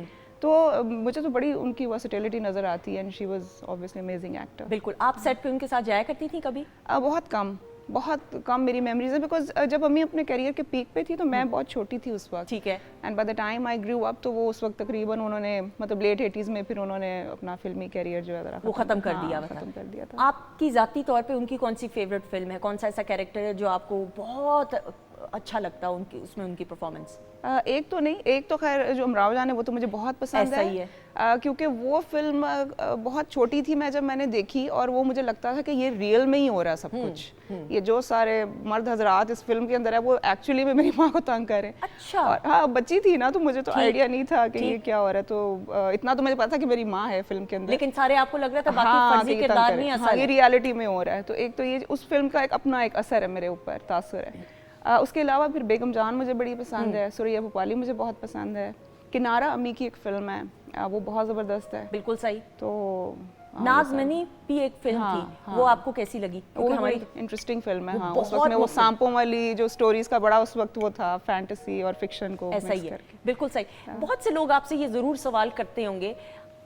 तो मुझे तो बड़ी उनकी वर्सेटिलिटी नजर आती है, and she was obviously amazing actor. बिल्कुल। आप सेट पे उनके साथ जाया करती थी कभी? बहुत कम मेरी मेमोरीज है, बिकॉज जब अम्मी अपने करियर के पीक पे थी तो मैं बहुत छोटी थी उस वक्त। ठीक है। And by the time I grew up, तो वो उस वक्त तकरीबन उन्होंने मतलब लेट 80s में फिर उन्होंने अपना फिल्मी करियर जो है वो खत्म कर दिया था। आपकी जाती तौर पे उनकी कौन सी फेवरेट फिल्म है, कौन सा ऐसा कैरेक्टर है जो आपको बहुत अच्छा लगता उनकी, उसमें उनकी परफॉर्मेंस? एक तो नहीं, एक तो खैर जो अमराव जान है वो तो मुझे बहुत पसंद ऐसा ही है। क्योंकि वो फिल्म बहुत छोटी थी मैं जब मैंने देखी, और वो मुझे लगता था कि ये रियल में ही हो रहा है सब कुछ। ये जो सारे मर्द हजरात इस फिल्म के अंदर है वो एक्चुअली में मेरी माँ को तंग कर रहे हैं। अच्छा। और हाँ, बच्ची थी ना, तो मुझे तो आइडिया नहीं था कि ये क्या हो रहा है, तो इतना तो मुझे पता था कि मेरी माँ है फिल्म के अंदर, लेकिन सारे आपको लग रहा था बाकी फर्जी किरदार नहीं असल ये रियलिटी में हो रहा है। तो एक तो ये उस फिल्म का एक अपना एक असर है मेरे ऊपर, तासुर है। उसके अलावा फिर बेगम जान मुझे बड़ी पसंद है, सुरैया भोपाली मुझे बहुत पसंद है, किनारा अम्मी की एक फिल्म है, वो बहुत ज़बरदस्त है। बिल्कुल सही। तो नाज़मनी भी एक फिल्म थी, वो आपको कैसी लगी? वो हमारी इंटरेस्टिंग फिल्म है। हाँ, उस वक्त में वो सांपों वाली जो स्टोरीज का बड़ा उस वक्त वो था, फैंटेसी और फिक्शन को ऐसा ही है। बिल्कुल सही। बहुत से लोग आपसे ये ज़रूर सवाल करते होंगे,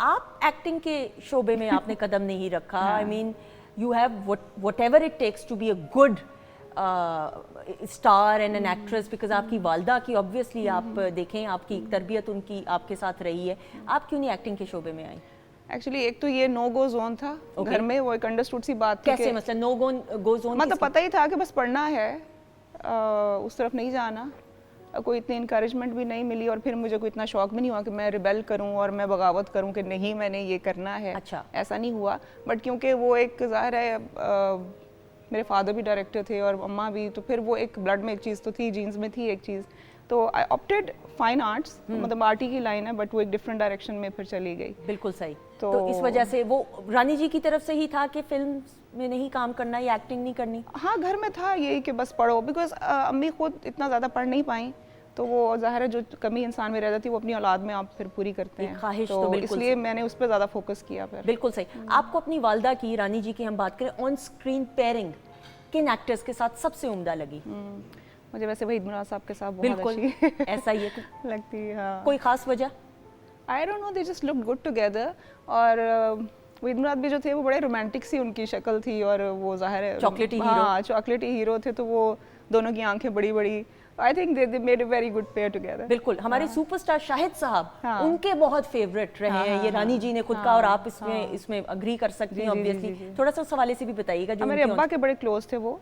आप एक्टिंग के शोबे में आपने कदम नहीं रखा। I mean you have whatever it takes to be a good star and an actress, because आपकी वालदा की ऑब्वियसली आप देखें आपकी तरबियत उनकी आपके साथ रही है, आप क्यों नहीं एक्टिंग के शोबे में आई? एक्चुअली एक तो ये नो गो जोन था घर में, वो एक अंडरस्टूड सी बात थी। कैसे मतलब नो गो जोन? मतलब पता ही था कि बस पढ़ना है, उस तरफ नहीं जाना। कोई इतनी इंकरेजमेंट भी नहीं मिली, और फिर मुझे कोई इतना शौक भी नहीं हुआ कि मैं रिबेल करूं और मैं बगावत करूं कि नहीं मैंने ये करना है। अच्छा। ऐसा नहीं हुआ, बट क्योंकि वो एक ज़ाहिर है मेरे फादर भी डायरेक्टर थे और अम्मा भी, तो फिर वो एक ब्लड में एक चीज़ तो थी, जीन्स में थी एक चीज़। तो आई ऑप्टेड फाइन आर्ट्स, मतलब आर्ट की लाइन है, बट वो एक डिफरेंट डायरेक्शन में फिर चली गई। बिल्कुल सही। तो इस वजह से वो रानी जी की तरफ से ही था कि फिल्म में नहीं काम करना या एक्टिंग नहीं करनी? हाँ, घर में था यही कि बस पढ़ो, बिकॉज अम्मी खुद इतना ज़्यादा पढ़ नहीं पाई, तो वो ज़ाहिर है जो कमी इंसान में रह जाती है वो अपनी औलाद में आप फिर पूरी करते एक हैं। ख्वाहिश तो बिल्कुल इसलिए मैंने उस पर ज़्यादा फोकस किया फिर। बिल्कुल सही। आपको अपनी वालदा की, रानी जी की हम बात करें, ऑन स्क्रीन पेयरिंग किन एक्टर्स के साथ सबसे उम्दा लगी? मुझे वैसे वहीद मुराद साहब के साथ बहुत बिल्कुल अच्छी ऐसा ही है। लगती है। हाँ। कोई खास वजह? I don't know, they just look good together. और वहीद मुराद भी जो थे वो बड़े रोमांटिक सी उनकी शक्ल थी, और वो ज़ाहिर है चॉकलेटी हीरो। हाँ चॉकलेटी हीरो थे, तो वो दोनों की आंखें बड़ी बड़ी। आई think they made a very good pair together. बिल्कुल। हमारे सुपरस्टार शाहिद साहब, हाँ। उनके बहुत फेवरेट रहे हैं, ये रानी जी ने खुद कहा, और आप इसमें अग्री कर सकती हैं ऑब्वियसली। थोड़ा सा उस हवाले से भी बताइएगा। जो मेरे उनकी अब्बा के बड़े क्लोज थे वो,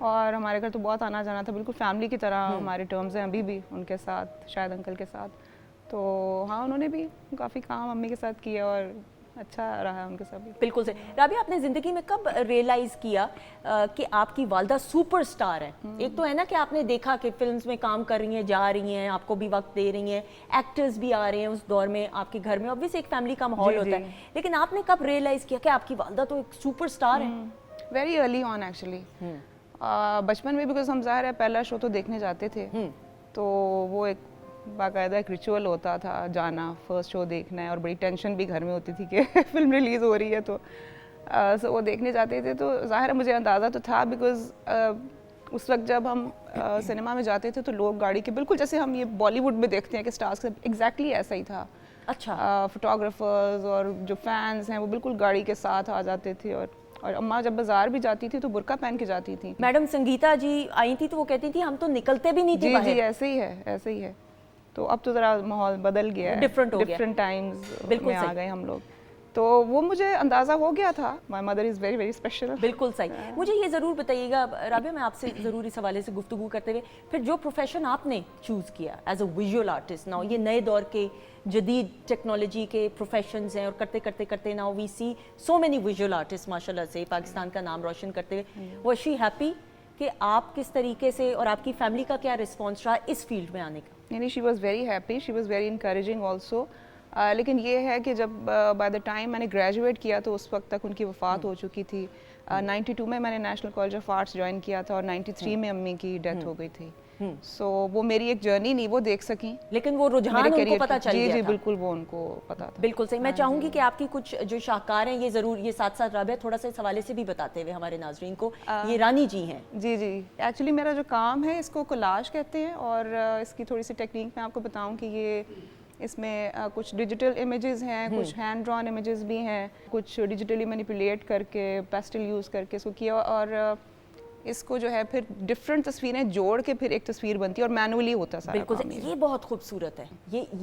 और हमारे घर तो बहुत आना जाना था, बिल्कुल फैमिली की तरह हमारे टर्म्स हैं अभी भी उनके साथ, शायद अंकल के साथ। तो हाँ, उन्होंने भी काफ़ी काम अम्मी के साथ किया और अच्छा रहा है उनके साथ भी। बिल्कुल सही। राबिया, आपने ज़िंदगी में कब रियलाइज़ किया कि आपकी वालदा सुपरस्टार है? एक तो है ना कि आपने देखा कि फिल्म्स में काम कर रही हैं, जा रही हैं, आपको भी वक्त दे रही हैं, एक्टर्स भी आ रहे हैं उस दौर में आपके घर में, ऑब्वियसली एक फैमिली का माहौल होता है, लेकिन आपने कब रियलाइज़ किया कि आपकी वालदा तो एक सुपरस्टार है? Very early on actually. बचपन में बिकॉज हम ज़ाहिर है पहला शो तो देखने जाते थे, तो वो एक बाकायदा एक रिचुअल होता था जाना, फर्स्ट शो देखना है, और बड़ी टेंशन भी घर में होती थी कि फिल्म रिलीज़ हो रही है, तो सो वो देखने जाते थे। तो ज़ाहिर है मुझे अंदाज़ा तो था, बिकॉज उस वक्त जब हम सिनेमा में जाते थे तो लोग गाड़ी के बिल्कुल जैसे हम ये बॉलीवुड में देखते हैं कि स्टार्स का एग्जैक्टली ऐसा ही था। अच्छा। फोटोग्राफर्स और जो फैंस हैं वो बिल्कुल गाड़ी के साथ आ जाते थे, और अम्मा जब बाजार भी जाती थी तो बुर्का पहन के जाती थी। मैडम संगीता जी आई थी तो वो कहती थी हम तो निकलते भी नहीं थे जी बाहर। जी, ऐसे ही है, ऐसे ही है। तो अब तो ज़रा माहौल बदल गया है, डिफरेंट हो गया, डिफरेंट टाइम्स बिल्कुल में आ सही। गए हम लोग, तो वो मुझे अंदाज़ा हो गया था। My mother is very very special. बिल्कुल सही। मुझे ये ज़रूर बताइएगा राबिया, मैं आपसे ज़रूर इस हवाले से गुफ्तगू करते हुए, फिर जो प्रोफेशन आपने चूज़ किया as a visual artist, now ये नए दौर के जदीद टेक्नोलॉजी के प्रोफेशंस हैं, और करते करते करते now we see so many visual artist माशाल्लाह से पाकिस्तान का नाम रोशन करते हुए। वाज शी हैप्पी कि आप किस तरीके से, और आपकी फैमिली का क्या रिस्पॉन्स रहा इस फील्ड में आने का? यानी she was very happy, she was very encouraging also. लेकिन ये है कि जब बाय द टाइम मैंने ग्रेजुएट किया तो उस वक्त तक उनकी वफ़ात हो चुकी थी। 92 में मैंने national college of arts join किया था, और 93 में अम्मी की डेथ हो गई थी। सो वो मेरी एक जर्नी नहीं वो देख सकी, लेकिन वो रुझान उनको पता चल गया जी था। बिल्कुल, वो उनको पता था। बिल्कुल सही। मैं चाहूंगी कि आपकी कुछ जो शाहकार हैं ये ज़रूर, ये साथ साथ राबिया थोड़ा सा इस हवाले से भी बताते हुए हमारे नाजरीन को, ये रानी जी हैं। जी जी, एक्चुअली मेरा जो काम है इसको कोलाज कहते हैं, और इसकी थोड़ी सी टेक्निक मैं आपको बताऊं कि ये इसमें कुछ डिजिटल इमेजेस हैं, कुछ हैंड ड्रॉन इमेजेस भी हैं, कुछ डिजिटली मैनिपुलेट करके पेस्टल यूज़ करके इसको किया, और इसको जो है फिर डिफरेंट तस्वीरें जोड़ के फिर एक तस्वीर बनती है, और मैनुअली होता है सारा बिल्कुल काम ये बहुत खूबसूरत है।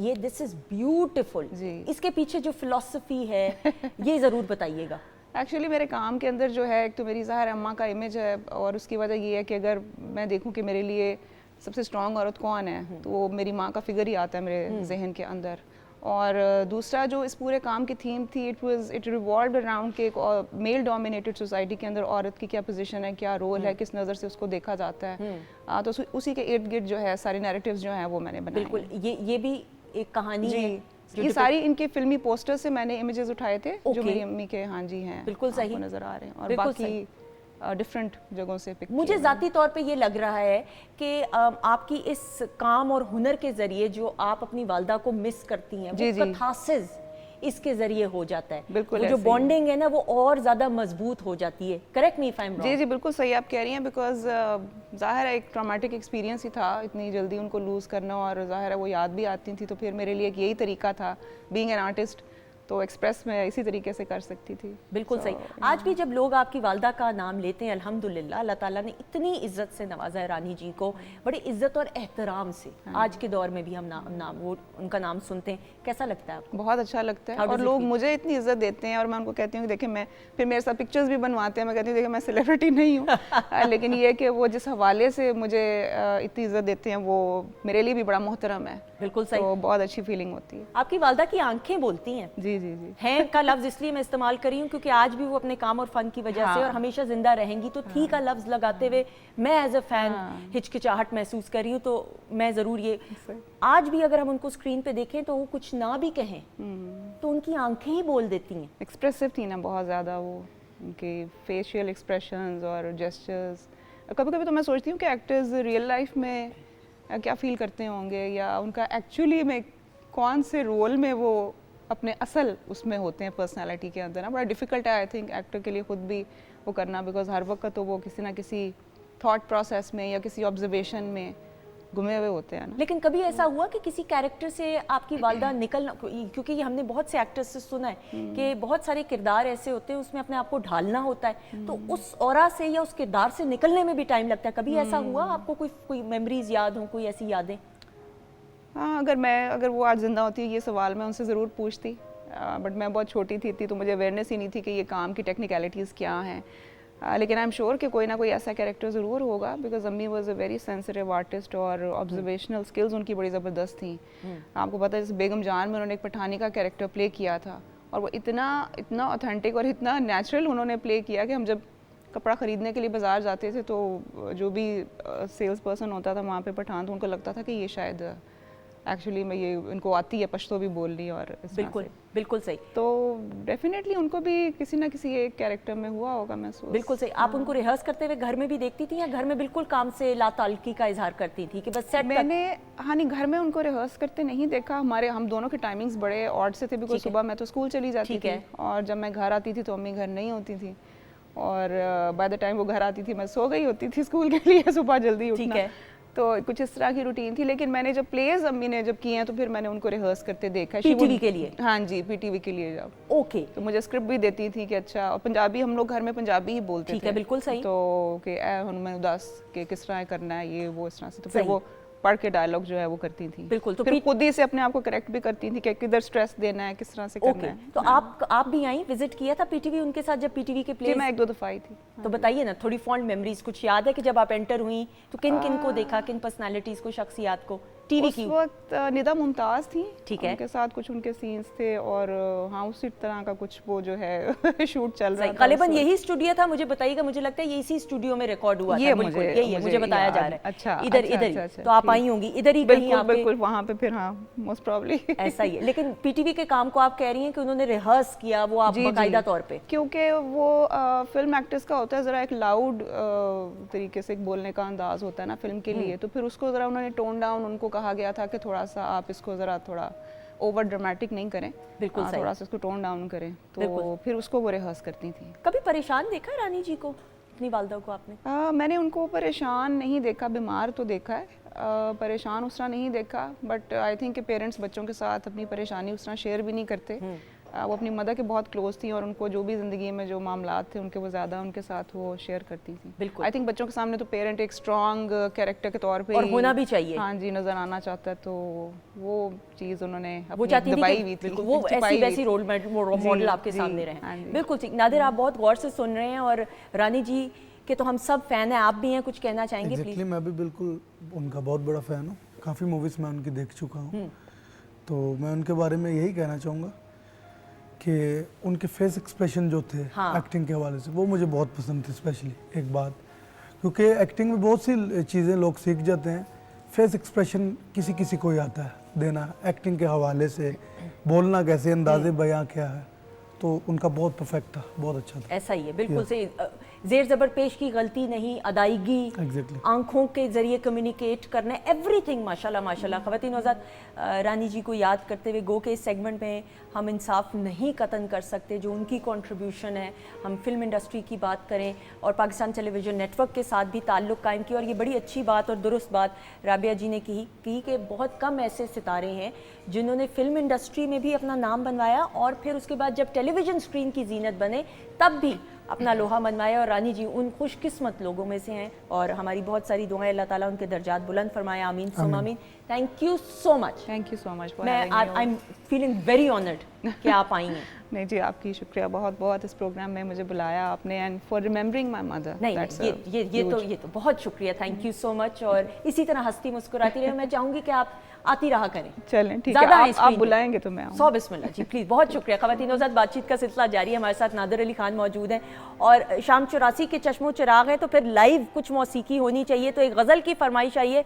ये दिस इज ब्यूटीफुल। जी। इसके पीछे जो फिलॉसफी है ये ज़रूर बताइएगा। एक्चुअली मेरे काम के अंदर जो है, एक तो मेरी ज़ाहिर अम्मा का इमेज है, और उसकी वजह ये है कि अगर मैं देखूं कि मेरे लिए सबसे स्ट्रॉन्ग औरत कौन है, तो वो मेरी माँ का फिगर ही आता है मेरे जहन के अंदर। और दूसरा जो इस पूरे काम की थीम थी, इट रिवॉल्व अराउंड के एक मेल डोमिनेटेड सोसाइटी के अंदर औरत की क्या पोजीशन है, क्या रोल है, किस नज़र से उसको देखा जाता है। तो उसी के इर्द गिर्द जो है सारे नैरेटिव्स जो हैं वो मैंने बनाए। बिल्कुल, ये भी एक कहानी है। ये सारी इनके फिल्मी पोस्टर से मैंने इमेजेस उठाए थे, जो मेरी अम्मी के हाँ जी हैं, बिल्कुल सही नज़र आ रहे हैं, और बिल्कुल बाकी डिफरेंट जगहों से पिक। मुझे ज़ाती तौर पे ये लग रहा है कि आपकी इस काम और हुनर के ज़रिए जो आप अपनी वालदा को मिस करती हैं, वो कथासिस इसके ज़रिए हो जाता है। बिल्कुल, वो जो बॉन्डिंग है ना वो और ज़्यादा मजबूत हो जाती है। Correct me if I am wrong. जी जी बिल्कुल सही आप कह रही हैं, बिकॉज ज़ाहिर है एक ट्रॉमेटिक एक्सपीरियंस ही था इतनी जल्दी उनको लूज़ करना, और ज़ाहिर है वो याद भी आती थी, तो फिर मेरे लिए एक यही तरीका था बीइंग एन आर्टिस्ट, तो एक्सप्रेस में इसी तरीके से कर सकती थी। बिल्कुल सही। आज भी जब लोग आपकी वालदा का नाम लेते हैं, अल्हम्दुलिल्लाह अल्लाह ताला ने इतनी इज्जत से नवाजा है रानी जी को, बड़ी इज्जत और एहतराम से। आज के दौर में भी हम वो उनका नाम सुनते हैं, कैसा लगता है आपको? बहुत अच्छा लगता है, और लोग मुझे इतनी इज्जत देते हैं, और मैं उनको कहती हूँ कि देखिए मैं, फिर मेरे साथ पिक्चर्स भी बनवाते हैं, मैं कहती हूँ देखिए मैं सेलिब्रिटी नहीं हूँ लेकिन ये कि वो जिस हवाले से मुझे इतनी इज्जत देते हैं वो मेरे लिए भी बड़ा मोहतरम है। बिल्कुल सही। तो बहुत अच्छी फीलिंग होती है। आपकी वालदा की आंखें बोलती हैं। जी जी जी। हैं का लफ्ज इसलिए मैं इस्तेमाल कर रही हूँ क्योंकि आज भी वो अपने काम और फन की वजह से और हमेशा जिंदा रहेंगी, तो थी का लफ्ज लगाते हुए मैं एज अ फैन हिचकिचाहट महसूस कर रही हूँ। तो मैं ज़रूर ये आज भी अगर हम उनको स्क्रीन पे देखें तो वो कुछ ना भी कहें तो उनकी आंखें ही बोल देती हैं। एक्सप्रेसिव थी ना बहुत ज़्यादा वो, उनके फेशियल एक्सप्रेशंस और जेस्चर्स। कभी कभी तो मैं सोचती हूँ कि एक्टर्स रियल लाइफ में क्या फील करते होंगे, या उनका एक्चुअली में कौन से रोल में वो अपने असल उसमें होते हैं पर्सनालिटी के अंदर ना, बड़ा डिफ़िकल्ट है आई थिंक एक्टर के लिए खुद भी वो करना, बिकॉज हर वक्त तो वो किसी ना किसी थॉट प्रोसेस में या किसी ऑब्जर्वेशन में घुमे हुए होते हैं ना। लेकिन कभी ऐसा हुआ कि किसी कैरेक्टर से आपकी वालदा निकलना, क्योंकि हमने बहुत से एक्टर्स से सुना है कि बहुत सारे किरदार ऐसे होते हैं उसमें अपने आप को ढालना होता है, तो उस ऑरा से या उस किरदार से निकलने में भी टाइम लगता है, कभी ऐसा हुआ आपको? कोई मेमोरीज याद हो, कोई ऐसी यादें? हाँ, अगर वो आज जिंदा होती ये सवाल मैं उनसे ज़रूर पूछती, बट मैं बहुत छोटी थी तो मुझे अवेयरनेस ही नहीं थी कि ये काम की टेक्निकलिटीज़ क्या हैं। लेकिन आई एम श्योर कि कोई ना कोई ऐसा कैरेक्टर ज़रूर होगा, बिकॉज अम्मी was a very sensitive artist और ऑब्जर्वेशनल स्किल्स उनकी बड़ी ज़बरदस्त थी। आपको पता है जैसे बेगम जान में उन्होंने एक पठानी का कैरेक्टर प्ले किया था, और वो इतना ऑथेंटिक और इतना नेचुरल उन्होंने प्ले किया कि हम जब कपड़ा ख़रीदने के लिए बाज़ार जाते थे तो जो भी सेल्स पर्सन होता था वहाँ पे पठान, तो उनको लगता था कि ये शायद एक्चुअली मैं ये इनको आती है पश्तो भी बोलनी, और बिल्कुल बिल्कुल सही। तो डेफिनेटली उनको भी किसी ना किसी एक कैरेक्टर में हुआ होगा महसूस। बिल्कुल सही। आप उनको रिहर्स करते हुए घर में भी देखती थी या घर में बिल्कुल काम से लाताल्लुकी का इजहार करती थी कि बस सेट मैंने हाँ नहीं, घर में उनको रिहर्स करते नहीं देखा। हम दोनों के टाइमिंग्स बड़े ऑड से थे, बिकॉज सुबह मैं तो स्कूल चली जाती थी और जब मैं घर आती थी तो अम्मी घर नहीं होती थी, और बाय द टाइम वो घर आती थी मैं सो गई होती थी स्कूल के लिए सुबह जल्दी उठना। तो कुछ इस तरह की रूटीन थी। लेकिन मैंने जब प्लेज अम्मी ने जब किए हैं तो फिर मैंने उनको रिहर्स करते देखा। पीटीवी के लिए? हाँ जी, पीटीवी के लिए जब। ओके। तो मुझे स्क्रिप्ट भी देती थी कि अच्छा, और पंजाबी हम लोग घर में पंजाबी ही बोलते थे। ठीक है, बिल्कुल सही। तो कि मैं उदास के किस तरह करना है ये वो इस तरह से, तो फिर वो पढ़ के डायलॉग जो है वो करती थी। बिल्कुल। तो फिर खुद ही से अपने आप को करेक्ट भी करती थी कि किधर स्ट्रेस देना है, किस तरह से करना है। तो आप भी आई, विजिट किया था पीटीवी उनके साथ जब पीटीवी के प्ले? मैं 1-2 दफा आई थी। तो बताइए ना, थोड़ी फॉन्ड मेमोरीज कुछ याद है कि जब आप एंटर हुई तो किन किन को देखा, किन पर्सनालिटीज को, शख्सियात को? टीवी की उस वक्त निदा मुमताज थी, ठीक है, उनके साथ कुछ उनके सीन्स थे, और हाँ उसी तरह का कुछ वो जो है शूट चल रहा था। गालिबन यही स्टूडियो था, मुझे बताइएगा, मुझे लगता है ये इसी स्टूडियो में रिकॉर्ड हुआ था। बिल्कुल यही है, मुझे बताया जा रहा है। अच्छा, इधर तो आप आई होंगी, इधर ही कहीं बिल्कुल वहाँ पे फिर, हाँ मोस्ट प्रॉब्ली ऐसा ही है। लेकिन पीटीवी के काम को आप कह रही हैं कि उन्होंने रिहर्स किया, वो आप बाकायदा तौर पे? क्योंकि वो फिल्म एक्टर्स का होता है जरा एक लाउड तरीके से एक बोलने का अंदाज होता है ना फिल्म के लिए, तो फिर उसको जरा उन्होंने टोन डाउन, उनको कहा गया था कि थोड़ा सा आप इसको जरा थोड़ा ओवर ड्रामेटिक नहीं करें, बिल्कुल सही, थोड़ा सा इसको टोन डाउन करें, तो फिर उसको वो रिहर्स करती थी। कभी परेशान देखा रानी जी को, अपनी वालदा को आपने? मैंने उनको परेशान नहीं देखा, बीमार तो देखा है, परेशान उस तरह नहीं देखा, बट आई थिंक कि पेरेंट्स बच्चों के साथ अपनी परेशानी उस तरह शेयर भी नहीं करते। वो अपनी मदर के बहुत क्लोज थी और उनको जो भी ज़िंदगी में जो मामलात थे उनके वो ज़्यादा उनके साथ वो शेयर करती थी। बिल्कुल। आई थिंक बच्चों के सामने तो पेरेंट एक स्ट्रॉन्ग कैरेक्टर के तौर पे और होना भी चाहिए, हाँ जी, नज़र आना चाहता है, तो वो चीज़ उन्होंने वो चाहती दबाई हुई थी, बिल्कुल वो ऐसी वैसी रोल मॉडल आपके सामने रहे। बिल्कुल ठीक। नादिर, आप बहुत गौर से सुन रहे हैं और रानी जी के तो हम सब फैन हैं, आप भी हैं, कुछ कहना चाहेंगे प्लीज? मैं भी बिल्कुल उनका बहुत बड़ा फ़ैन हूँ, काफ़ी मूवीज़ मैं उनकी देख चुका हूँ, तो मैं उनके बारे में यही कहना चाहूँगा कि उनके फेस एक्सप्रेशन जो थे एक्टिंग के हवाले से वो मुझे बहुत पसंद थे। स्पेशली एक बात, क्योंकि एक्टिंग में बहुत सी चीज़ें लोग सीख जाते हैं, फेस एक्सप्रेशन किसी किसी को ही आता है देना, एक्टिंग के हवाले से बोलना कैसे, अंदाज़े बयां क्या है, तो उनका बहुत परफेक्ट था, बहुत अच्छा था। ऐसा ही है, बिल्कुल सही। जेर ज़बर पेश की गलती नहीं, अदायगी, आंखों के जरिए कम्युनिकेट करना, एवरीथिंग माशाल्लाह माशाल्लाह। ख़वातीन हज़रात, रानी जी को याद करते हुए गो के इस सेगमेंट में हम इंसाफ नहीं कतन कर सकते जो उनकी कंट्रीब्यूशन है। हम फिल्म इंडस्ट्री की बात करें और पाकिस्तान टेलीविज़न नेटवर्क के साथ भी ताल्लुक़ कायम किया, और ये बड़ी अच्छी बात और दुरुस्त बात राबिया जी ने की कि बहुत कम ऐसे सितारे हैं जिन्होंने फिल्म इंडस्ट्री में भी अपना नाम बनवाया और फिर उसके बाद जब टेलीविज़न स्क्रीन की जीनत बने तब भी अपना लोहा मनवाया, और रानी जी उन खुशकिस्मत लोगों में से हैं और हमारी बहुत सारी दुआएं, अल्लाह ताला उनके दर्जात बुलंद फरमाए, आमीन सुम्मा आमीन। Thank you so much. Thank you so much. मैं I am feeling very honoured कि आप आई हैं। नहीं जी, आपकी शुक्रिया बहुत बहुत, इस प्रोग्राम में मुझे बुलाया आपने, and for remembering my mother. नहीं, ये तो बहुत शुक्रिया, थैंक यू सो मच। और इसी तरह हंसती मुस्कुराती रहे, मैं चाहूँगी कि आप आती रहा करें। चलें ठीक है, आप बुलाएंगे तो मैं आऊँगी। 100 बिस्मिल्लाह जी, प्लीज़। बहुत शुक्रिया। ख़वातीनों के साथ बातचीत का सिलसिला जारी है, हमारे साथ नादिर अली खान मौजूद हैं और शाम 84 के चश्मो चिराग है, तो फिर लाइव कुछ मौसीकी होनी चाहिए, तो एक गज़ल की फरमाइश आई है,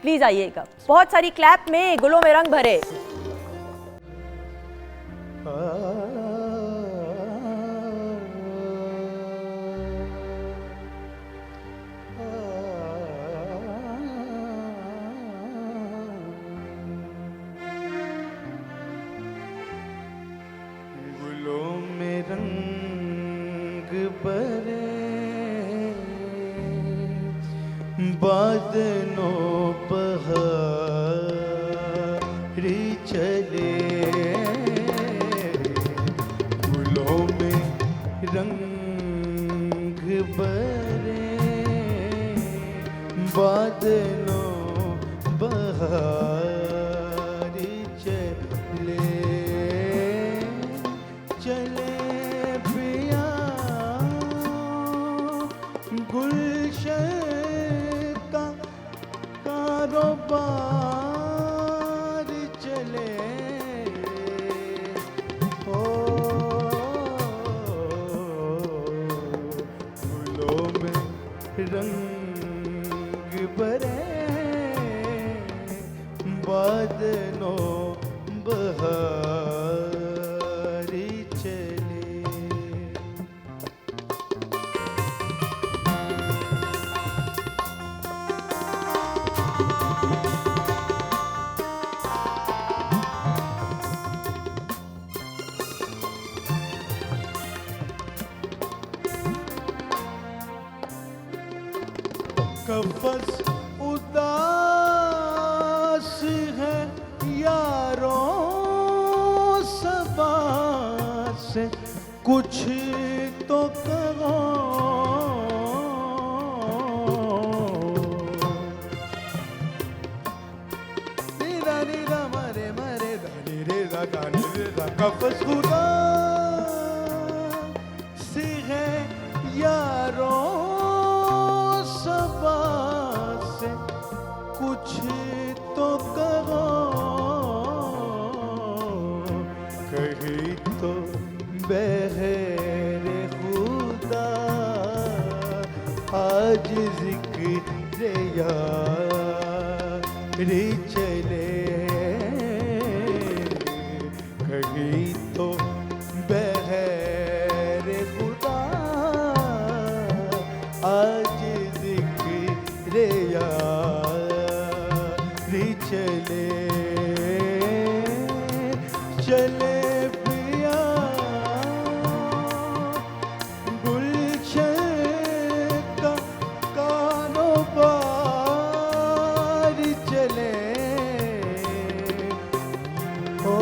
प्लीज़ आइएगा। बहुत सारी क्लैप में गुलों में रंग भरे। बरे बादलों बहारी चले फूलों में रंग बरे बादलों बहारी चले चले पिया गुलशन का कारोबार चले ओ फूलों में रंग भरे बादलों बहारी चले कफस उदास है यारों सबा से कुछ तो कहो रीरा रीरा मरे मरे रे रे रा गाने रे रा कफस उदास है यारों सबा से कुछ तो कहो कहीं तो बहर खुदा आज जिक्र यारी चले कहीं तो बहर खुदा आज जिक्र यारी चले चले पिया गुलशन का कारोबार चले ओ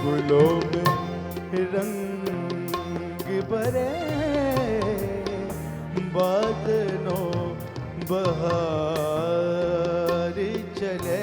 गुलों में रंग भरे बादलों बहारी चले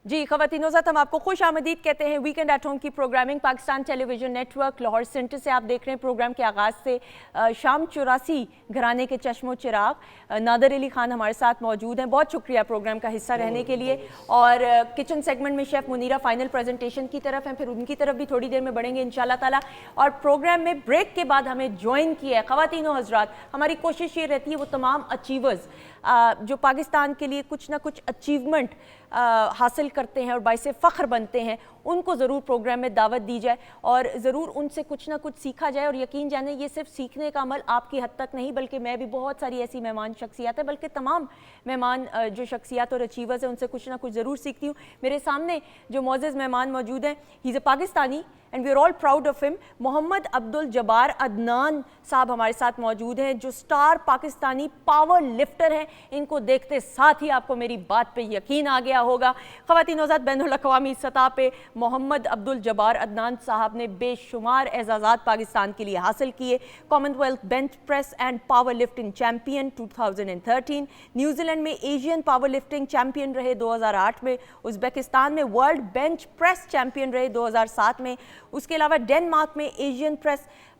जी ख़वातीनो ज़ात, हम आपको खुश आमदीद कहते हैं। वीकेंड एट होम की programming Pakistan television network Lahore centre से आप देख रहे हैं। प्रोग्राम के आगाज़ से शाम 84 घराने के चश्मो चिराग नादर अली खान हमारे साथ मौजूद हैं। बहुत शुक्रिया प्रोग्राम का हिस्सा रहने के लिए। और किचन सेगमेंट में शेफ़ मुनीरा फाइनल प्रेजेंटेशन की तरफ हैं, फिर उनकी तरफ भी थोड़ी देर में बढ़ेंगे इंशाल्लाह ताला। और प्रोग्राम में ब्रेक के बाद हमें ज्वाइन किया है ख़वातीनो हज़रात। हमारी कोशिश ये रहती है वो तमाम अचीवर्स जो पाकिस्तान के लिए कुछ ना कुछ अचीवमेंट हासिल करते हैं और बाइसे फ़ख्र बनते हैं, उनको ज़रूर प्रोग्राम में दावत दी जाए और ज़रूर उनसे कुछ ना कुछ सीखा जाए। और यकीन जाने ये सिर्फ सीखने का अमल आपकी हद तक नहीं, बल्कि मैं भी बहुत सारी ऐसी मेहमान शख्सियात हैं, बल्कि तमाम मेहमान जो शख्सियात और अचीवर्स हैं उनसे कुछ ना कुछ ज़रूर सीखती हूँ। मेरे सामने जो मौजूद मेहमान मौजूद हैं, he is a Pakistani and we are all proud of him. Mohammad Abdul Jabbar Adnan Sahab हमारे साथ मौजूद हैं, जो स्टार पाकिस्तानी पावर लिफ्टर हैं। इनको देखते साथ ही आपको मेरी बात पे यकीन आ गया होगा। ख़वातीन औज़ात, बैनुल अक़वामी सतह पे मोहम्मद अब्दुल जब्बार अदनान साहब ने बेशुमार एजाज़ात पाकिस्तान के लिए हासिल किए। Commonwealth bench press and power lifting champion 2013, New Zealand में एशियन पावर लिफ्टिंग चैंपियन रहे 2008 में, उज़्बेकिस्तान में वर्ल्ड बेंच प्रेस चैंपियन रहे 2007 में, उसके अलावा डेनमार्क में एशियन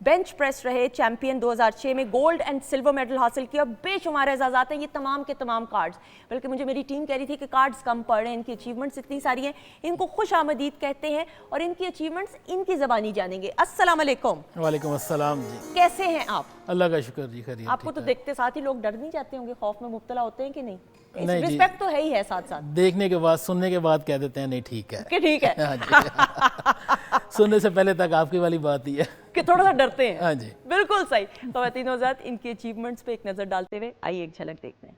बेंच प्रेस रहे चैंपियन 2006 में, गोल्ड एंड सिल्वर मेडल हासिल किया। बेशुमार एजाज़ात हैं, ये तमाम के तमाम कार्ड्स, बल्कि मुझे मेरी टीम कह रही थी कि कार्ड्स कम पड़ रहे हैं, इनकी अचीवमेंट्स इतनी सारी हैं, इनको खुश आमदीद कहते हैं और इनकी अचीवमेंट्स इनकी ज़बानी जानेंगे। अस्सलाम वालेकुम। वालेकुम अस्सलाम जी। कैसे हैं आप? अल्लाह का शुक्र जी, खैरियत। आपको तो देखते साथ ही लोग डर नहीं जाते होंगे, खौफ में मुब्तला होते हैं कि नहीं? नहीं जी। रिस्पेक्ट तो है ही है साथ साथ। देखने के बाद, सुनने के बाद कह देते हैं नहीं ठीक है कि ठीक है। हाँ जी। सुनने से पहले तक आपकी वाली बात ही है कि थोड़ा सा डरते हैं। हाँ जी, बिल्कुल सही। ख़वातीन और हज़रात, इनकी अचीवमेंट्स पे एक नज़र डालते हुए आइए एक झलक देखते हैं।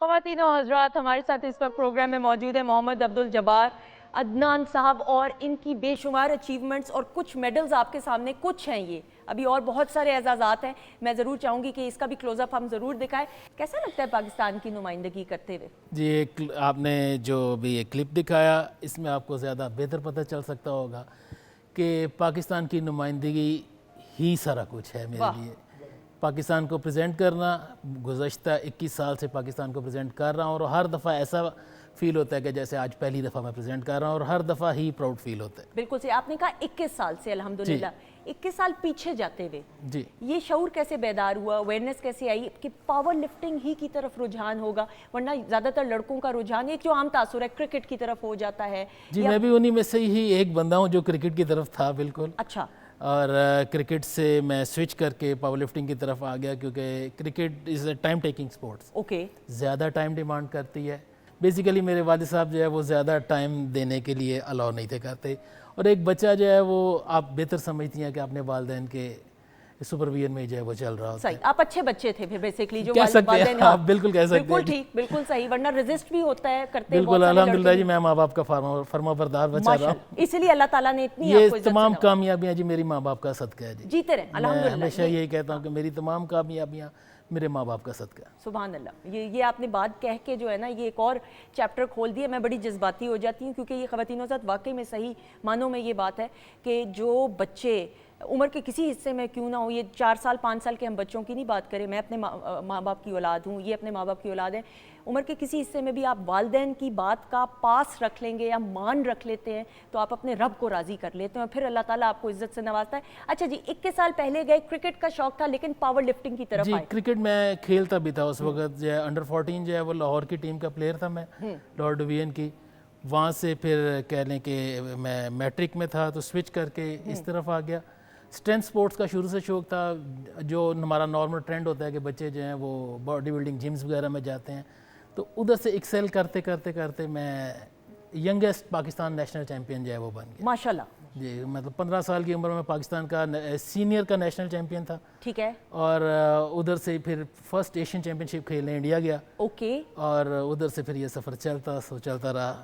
ख़वातीन और हज़रात, हमारे साथ इस वक्त प्रोग्राम में मौजूद है मोहम्मद अब्दुल जब्बार अदनान साहब और इनकी बेशुमार अचीवमेंट्स और कुछ मेडल्स आपके सामने कुछ हैं। ये अभी और बहुत सारे एजाज़ात हैं, मैं ज़रूर चाहूँगी कि इसका भी क्लोज़अप हम ज़रूर दिखाएं। कैसा लगता है पाकिस्तान की नुमाइंदगी करते हुए? जी आपने जो भी ये क्लिप दिखाया, इसमें आपको ज़्यादा बेहतर पता चल सकता होगा कि पाकिस्तान की नुमाइंदगी ही सारा कुछ है मेरे लिए। पाकिस्तान को प्रेजेंट करना, गुज़श्ता 21 साल से पाकिस्तान को प्रेजेंट कर रहा हूँ और हर दफ़ा ऐसा फील होता है कि जैसे आज पहली दफ़ा मैं प्रेजेंट कर रहा हूँ और हर दफ़ा ही प्राउड फील होता है। बिल्कुल सही, आपने कहा 21 साल से, अल्हम्दुलिल्लाह 21 साल पीछे जाते हुए जी, ये शऊर कैसे बेदार हुआ, अवेयरनेस कैसे आई कि पावर लिफ्टिंग ही की तरफ रुझान होगा, वरना ज़्यादातर लड़कों का रुझान एक जो आम तासुर है क्रिकेट की तरफ हो जाता है। जी मैं भी उन्हीं में से ही एक बंदा हूँ जो क्रिकेट की तरफ था बिल्कुल। अच्छा। और क्रिकेट से मैं स्विच करके पावर लिफ्टिंग की तरफ आ गया क्योंकि cricket is a time taking sports. Okay. ज़्यादा टाइम डिमांड करती है। बेसिकली मेरे वालिद साहब जो है वो ज़्यादा टाइम देने के लिए अलाउ नहीं थे करते, और एक बच्चा जो है वो आप बेहतर समझती हैं कि अपने वालिदैन के सुपरविजन में जो है वो चल रहा होता है। सही, आप अच्छे बच्चे थे फिर बेसिकली जो कह सकते हैं, आप बिल्कुल कह सकते हैं। बिल्कुल ठीक, बिल्कुल सही, वरना रेजिस्ट भी होता है करते बिल्कुल। अल्हम्दुलिल्लाह जी, मैं माँ बाप का फर्माबरदार बच्चा रहा हूँ, इसीलिए अल्लाह ताला ने इतनी ये आपको इज्जत तमाम से नवाजा। कामयाबियाँ जी मेरी माँ बाप का सदका है जी। जीते रहे मैं अल्हम्दुलिल्लाह। हमेशा यही कहता हूँ कि मेरी तमाम कामयाबियाँ मेरे माँ बाप का सदका। सुभान अल्लाह। ये आपने बात कह के जो है ना, ये एक और चैप्टर खोल दिया। मैं बड़ी जज्बाती हो जाती हूँ क्योंकि ये ख़वातीनों के साथ वाकई में सही मानों में ये बात है कि जो बच्चे उम्र के किसी हिस्से में क्यों ना हो, ये 4 साल 5 साल के हम बच्चों की नहीं बात करें, मैं अपने माँ बाप की औलाद हूँ, ये अपने माँ बाप की औलाद है, उम्र के किसी हिस्से में भी आप वालिदैन की बात का पास रख लेंगे या मान रख लेते हैं तो आप अपने रब को राज़ी कर लेते हैं, फिर अल्लाह ताला आपको इज्जत से नवाजता है। अच्छा जी, 21 साल पहले गए, क्रिकेट का शौक था लेकिन पावर लिफ्टिंग की तरफ जी, आए। क्रिकेट मैं खेलता भी था उस वक्त। जो है अंडर 14 जो है वो लाहौर की टीम का प्लेयर था मैं, लाहौर डिवीजन की। वहाँ से फिर कह लें कि मैं मैट्रिक में था तो स्विच करके इस तरफ आ गया। स्ट्रेंथ स्पोर्ट्स का शुरू से शौक था, जो हमारा नॉर्मल ट्रेंड होता है कि बच्चे जो हैं वो बॉडी बिल्डिंग जिम्स वगैरह में जाते हैं, तो उधर से एक्सेल करते करते करते मैं यंगेस्ट पाकिस्तान नेशनल चैम्पियन जो है वो बन गया माशाल्लाह जी। मतलब 15 साल की उम्र में पाकिस्तान का सीनियर का नेशनल चैम्पियन था। ठीक है। और उधर से फिर फर्स्ट एशियन चैम्पियनशिप खेलने इंडिया गया। ओके। और उधर से फिर ये सफ़र चलता रहा।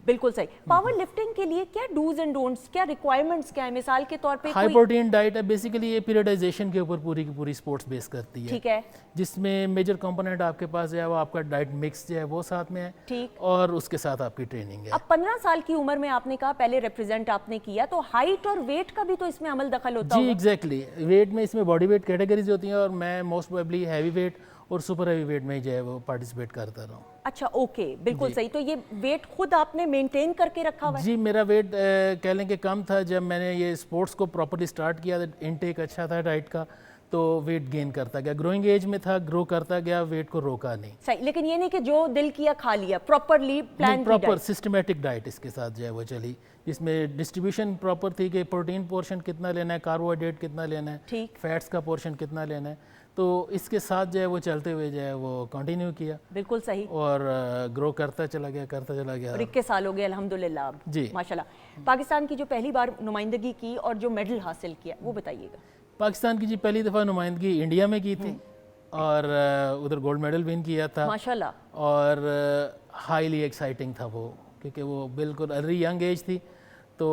बिल्कुल सही। पावर लिफ्टिंग के लिए क्या डूज एंड डोंट्स, क्या रिक्वायरमेंट्स क्या है? मिसाल के तौर पे हाई प्रोटीन डाइट है बेसिकली, ये पीरियडाइजेशन के ऊपर पूरी की पूरी स्पोर्ट्स बेस करती है। ठीक है। जिसमें मेजर कंपोनेंट आपके पास जो है वो आपका डाइट मिक्स जो है वो साथ में है। ठीक। और उसके साथ आपकी ट्रेनिंग है। अब 15 साल की उम्र में आपने कहा पहले रिप्रेजेंट आपने किया, तो हाइट और वेट का भी तो इसमें अमल दखल होता जी होगा। एग्जैक्टली। वेट में इसमें बॉडी वेट कैटेगरीज होती हैं और मैं मोस्ट प्रोबेबली हैवी वेट और सुपर हैवी वेट में जो है वो पार्टिसिपेट करता रहा हूँ। अच्छा ओके, बिल्कुल सही। तो ये वेट खुद आपने मेंटेन करके रखा हुआ है? जी मेरा वेट कह लें कि कम था जब मैंने ये स्पोर्ट्स को प्रॉपर्ली स्टार्ट किया। इनटेक अच्छा था डाइट का, तो वेट गेन करता गया, ग्रोइंग एज में था, ग्रो करता गया, वेट को रोका नहीं। सही, लेकिन ये नहीं कि जो दिल किया खा लिया, properly plan proper systematic diet इसके साथ जो है वो चली, जिसमें डिस्ट्रीब्यूशन प्रॉपर थी कि प्रोटीन पोर्शन कितना लेना है, कार्बोहाइड्रेट कितना लेना है, ठीक। फैट्स का पोर्शन कितना लेना है, तो इसके साथ जो है वो चलते हुए जो है वो कंटिन्यू किया बिल्कुल सही। और ग्रो करता चला गया। और 21 साल हो गए अल्हम्दुलिल्लाह अब। जी। माशाल्लाह। पाकिस्तान की जो पहली बार नुमाइंदगी की और जो मेडल हासिल किया वो बताइएगा। पाकिस्तान की जी पहली दफ़ा नुमाइंदगी इंडिया में की थी और उधर गोल्ड मेडल विन किया था माशाल्लाह। और हाईली एक्साइटिंग था वो, क्योंकि वो बिल्कुल अर्ली यंग एज थी। तो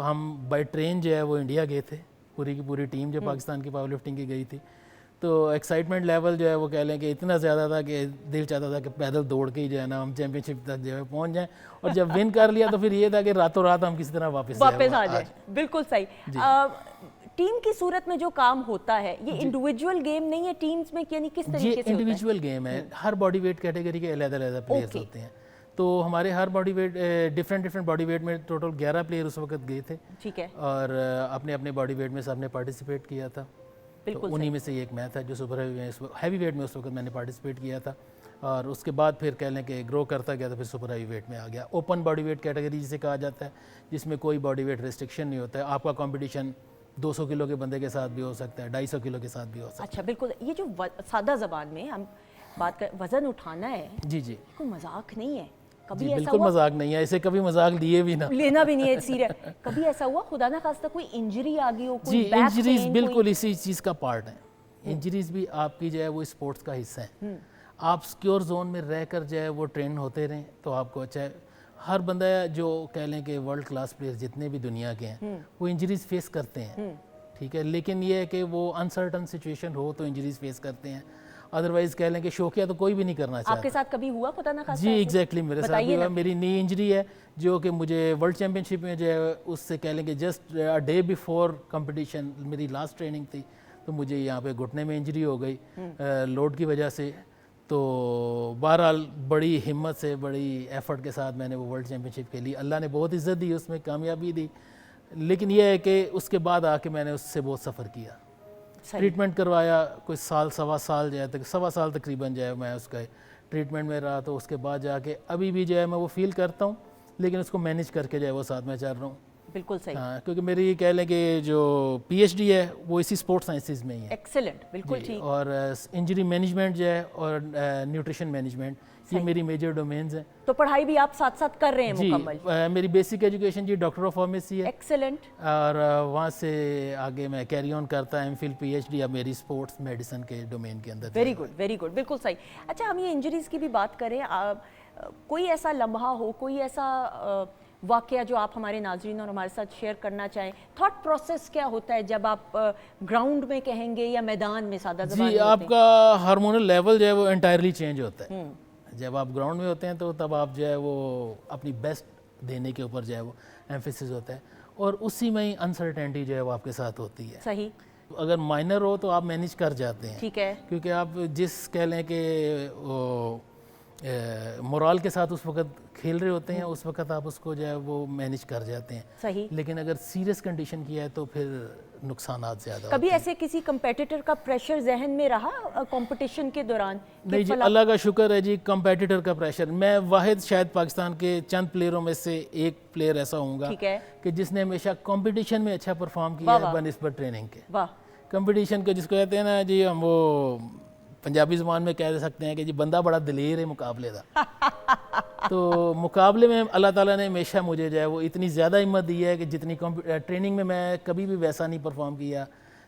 हम बाय ट्रेन जो है वो इंडिया गए थे, पूरी की पूरी टीम जो पाकिस्तान की पावर लिफ्टिंग की गई थी। तो एक्साइटमेंट लेवल जो है वो कह लें कि इतना ज़्यादा था कि दिल चाहता था कि पैदल दौड़ के ही जो है ना हम चैंपियनशिप तक जो है पहुंच जाएं, और जब विन कर लिया तो फिर ये था कि रातों रात हम किसी तरह वापस आ जाए। बिल्कुल सही। टीम की सूरत में जो काम होता है ये इंडिविजुअल गेम नहीं है, टीम्स में यानी किस तरीके से होता है? इंडिविजुअल गेम है, हर बॉडी वेट कैटेगरी के अलग-अलग प्लेयर्स होते हैं। तो हमारे हर body weight different body weight में टोटल 11 प्लेयर उस वक्त गए थे। ठीक है। और अपने अपने बॉडी वेट में सबने पार्टिसिपेट किया था। बिल्कुल तो उन्हीं में से एक मैं था जो सुपर हैवी वेट में उस वक्त मैंने पार्टिसिपेट किया था। और उसके बाद फिर कह लें कि ग्रो करता गया तो फिर सुपर हैवी वेट में आ गया। ओपन बॉडी वेट कैटेगरी जिसे कहा जाता है, जिसमें कोई बॉडी वेट रिस्ट्रिक्शन नहीं होता है। आपका कंपटीशन 200 किलो के बंदे के साथ भी हो सकता है, 250 किलो के साथ भी हो सकता है। अच्छा, बिल्कुल। ये जो सादा जबान में हम बात कर, वजन उठाना है, जी कोई मजाक नहीं है। कभी जी ऐसा बिल्कुल हुआ? मजाक नहीं है, इसे कभी मजाक लिए भी ना, लेना भी नहीं है सीरियस। कभी ऐसा हुआ खुदा ना खास्ता कोई इंजरी आ गई हो, कोई जी बैक इंजरीज पेन, बिल्कुल इसी चीज़ का पार्ट है। इंजरीज भी आपकी जो है वो स्पोर्ट्स का हिस्सा है। आप सिक्योर जोन में रहकर जो है वो ट्रेन होते रहें तो आपको अच्छा है। हर बंदा जो कह लें कि वर्ल्ड क्लास प्लेयर जितने भी दुनिया के हैं वो इंजरीज फेस करते हैं, ठीक है। लेकिन ये है कि वो अनसर्टन सिचुएशन हो तो इंजरीज फेस करते हैं, अदरवाइज कह लें कि शौकिया तो कोई भी नहीं करना चाहता। आपके साथ कभी हुआ खुदा ना खास्ता? जी ऐसे? एग्जैक्टली मेरे साथ भी हुआ। मेरी नी इंजरी है जो कि मुझे वर्ल्ड चैम्पियनशिप में जो है उससे कह लेंगे just a day before competition मेरी लास्ट ट्रेनिंग थी, तो मुझे यहाँ पे घुटने में इंजरी हो गई लोड की वजह से। तो बहरहाल बड़ी हिम्मत से बड़ी एफर्ट के साथ मैंने वो वर्ल्ड चैम्पियनशिप खेली। अल्लाह ने बहुत इज़्ज़त दी, उसमें कामयाबी दी। लेकिन यह है कि उसके बाद आके मैंने उससे बहुत सफ़र किया, ट्रीटमेंट करवाया, कोई साल सवा साल जो है तक सवा साल तकरीबन जो है मैं उसका ट्रीटमेंट में रहा। तो उसके बाद जाके अभी भी जो है मैं वो फील करता हूँ, लेकिन उसको मैनेज करके जो है वो साथ में चल रहा हूँ। बिल्कुल सही। हाँ, क्योंकि मेरी कह लें कि जो पीएचडी है वो इसी स्पोर्ट्स साइंसेज में ही है। एक्सीलेंट, बिल्कुल ठीक। और इंजरी मैनेजमेंट जो है और न्यूट्रिशन मैनेजमेंट, ये मेरी मेजर डोमेन्स हैं। तो पढ़ाई भी आप साथ साथ कर रहे हैं जी मुकम्मल? मेरी बेसिक एजुकेशन जी डॉक्टर ऑफ फार्मेसी है। एक्सीलेंट। और वहाँ से आगे मैं कैरी ऑन करता है एमफिल पीएचडी अब मेरी स्पोर्ट्स मेडिसिन के डोमेन के अंदर। वेरी गुड, वेरी गुड, बिल्कुल सही। अच्छा, हम ये इंजरीज की भी बात करें, कोई ऐसा लम्हा हो, कोई ऐसा वाकया जो आप हमारे नाजरीन और हमारे साथ शेयर करना चाहें? थॉट प्रोसेस क्या होता है जब आप ग्राउंड में कहेंगे या मैदान में सादा ज़बान में जी होते हैं? आपका हार्मोनल लेवल जो है वो एंटायरली चेंज होता है। जब आप ग्राउंड में होते हैं तो तब आप जो है वो अपनी बेस्ट देने के ऊपर जो है वो एम्फेसिस होता है, और उसी में ही अनसर्टेनिटी जो है वो आपके साथ होती है। सही। अगर माइनर हो तो आप मैनेज कर जाते हैं, ठीक है, क्योंकि आप जिस कह लें कि मोराल के साथ उस वक्त खेल रहे होते हैं उस वक्त आप उसको जो है वो मैनेज कर जाते हैं। सही। लेकिन अगर सीरियस कंडीशन की है तो फिर नुकसानात ज़्यादा कभी ऐसे किसी कंपेटिटर का प्रेशर जहन में रहा कंपटीशन के दौरान? नहीं जी, अल्लाह का शुक्र है जी, कंपेटिटर का प्रेशर मैं वाहिद शायद पाकिस्तान के चंद प्लेयरों में से एक प्लेयर ऐसा होऊंगा कि जिसने हमेशा कंपटीशन में अच्छा परफॉर्म किया है बनिस्बत ट्रेनिंग के। वाह। कंपटीशन को जिसको कहते हैं ना जी, हम वो पंजाबी ज़ुबान में कह सकते हैं कि जी बंदा बड़ा दिलेर है मुकाबले का। तो मुकाबले में अल्लाह ताला ने हमेशा मुझे जो है वो इतनी ज़्यादा हिम्मत दी है कि जितनी ट्रेनिंग में मैं कभी भी वैसा नहीं परफॉर्म किया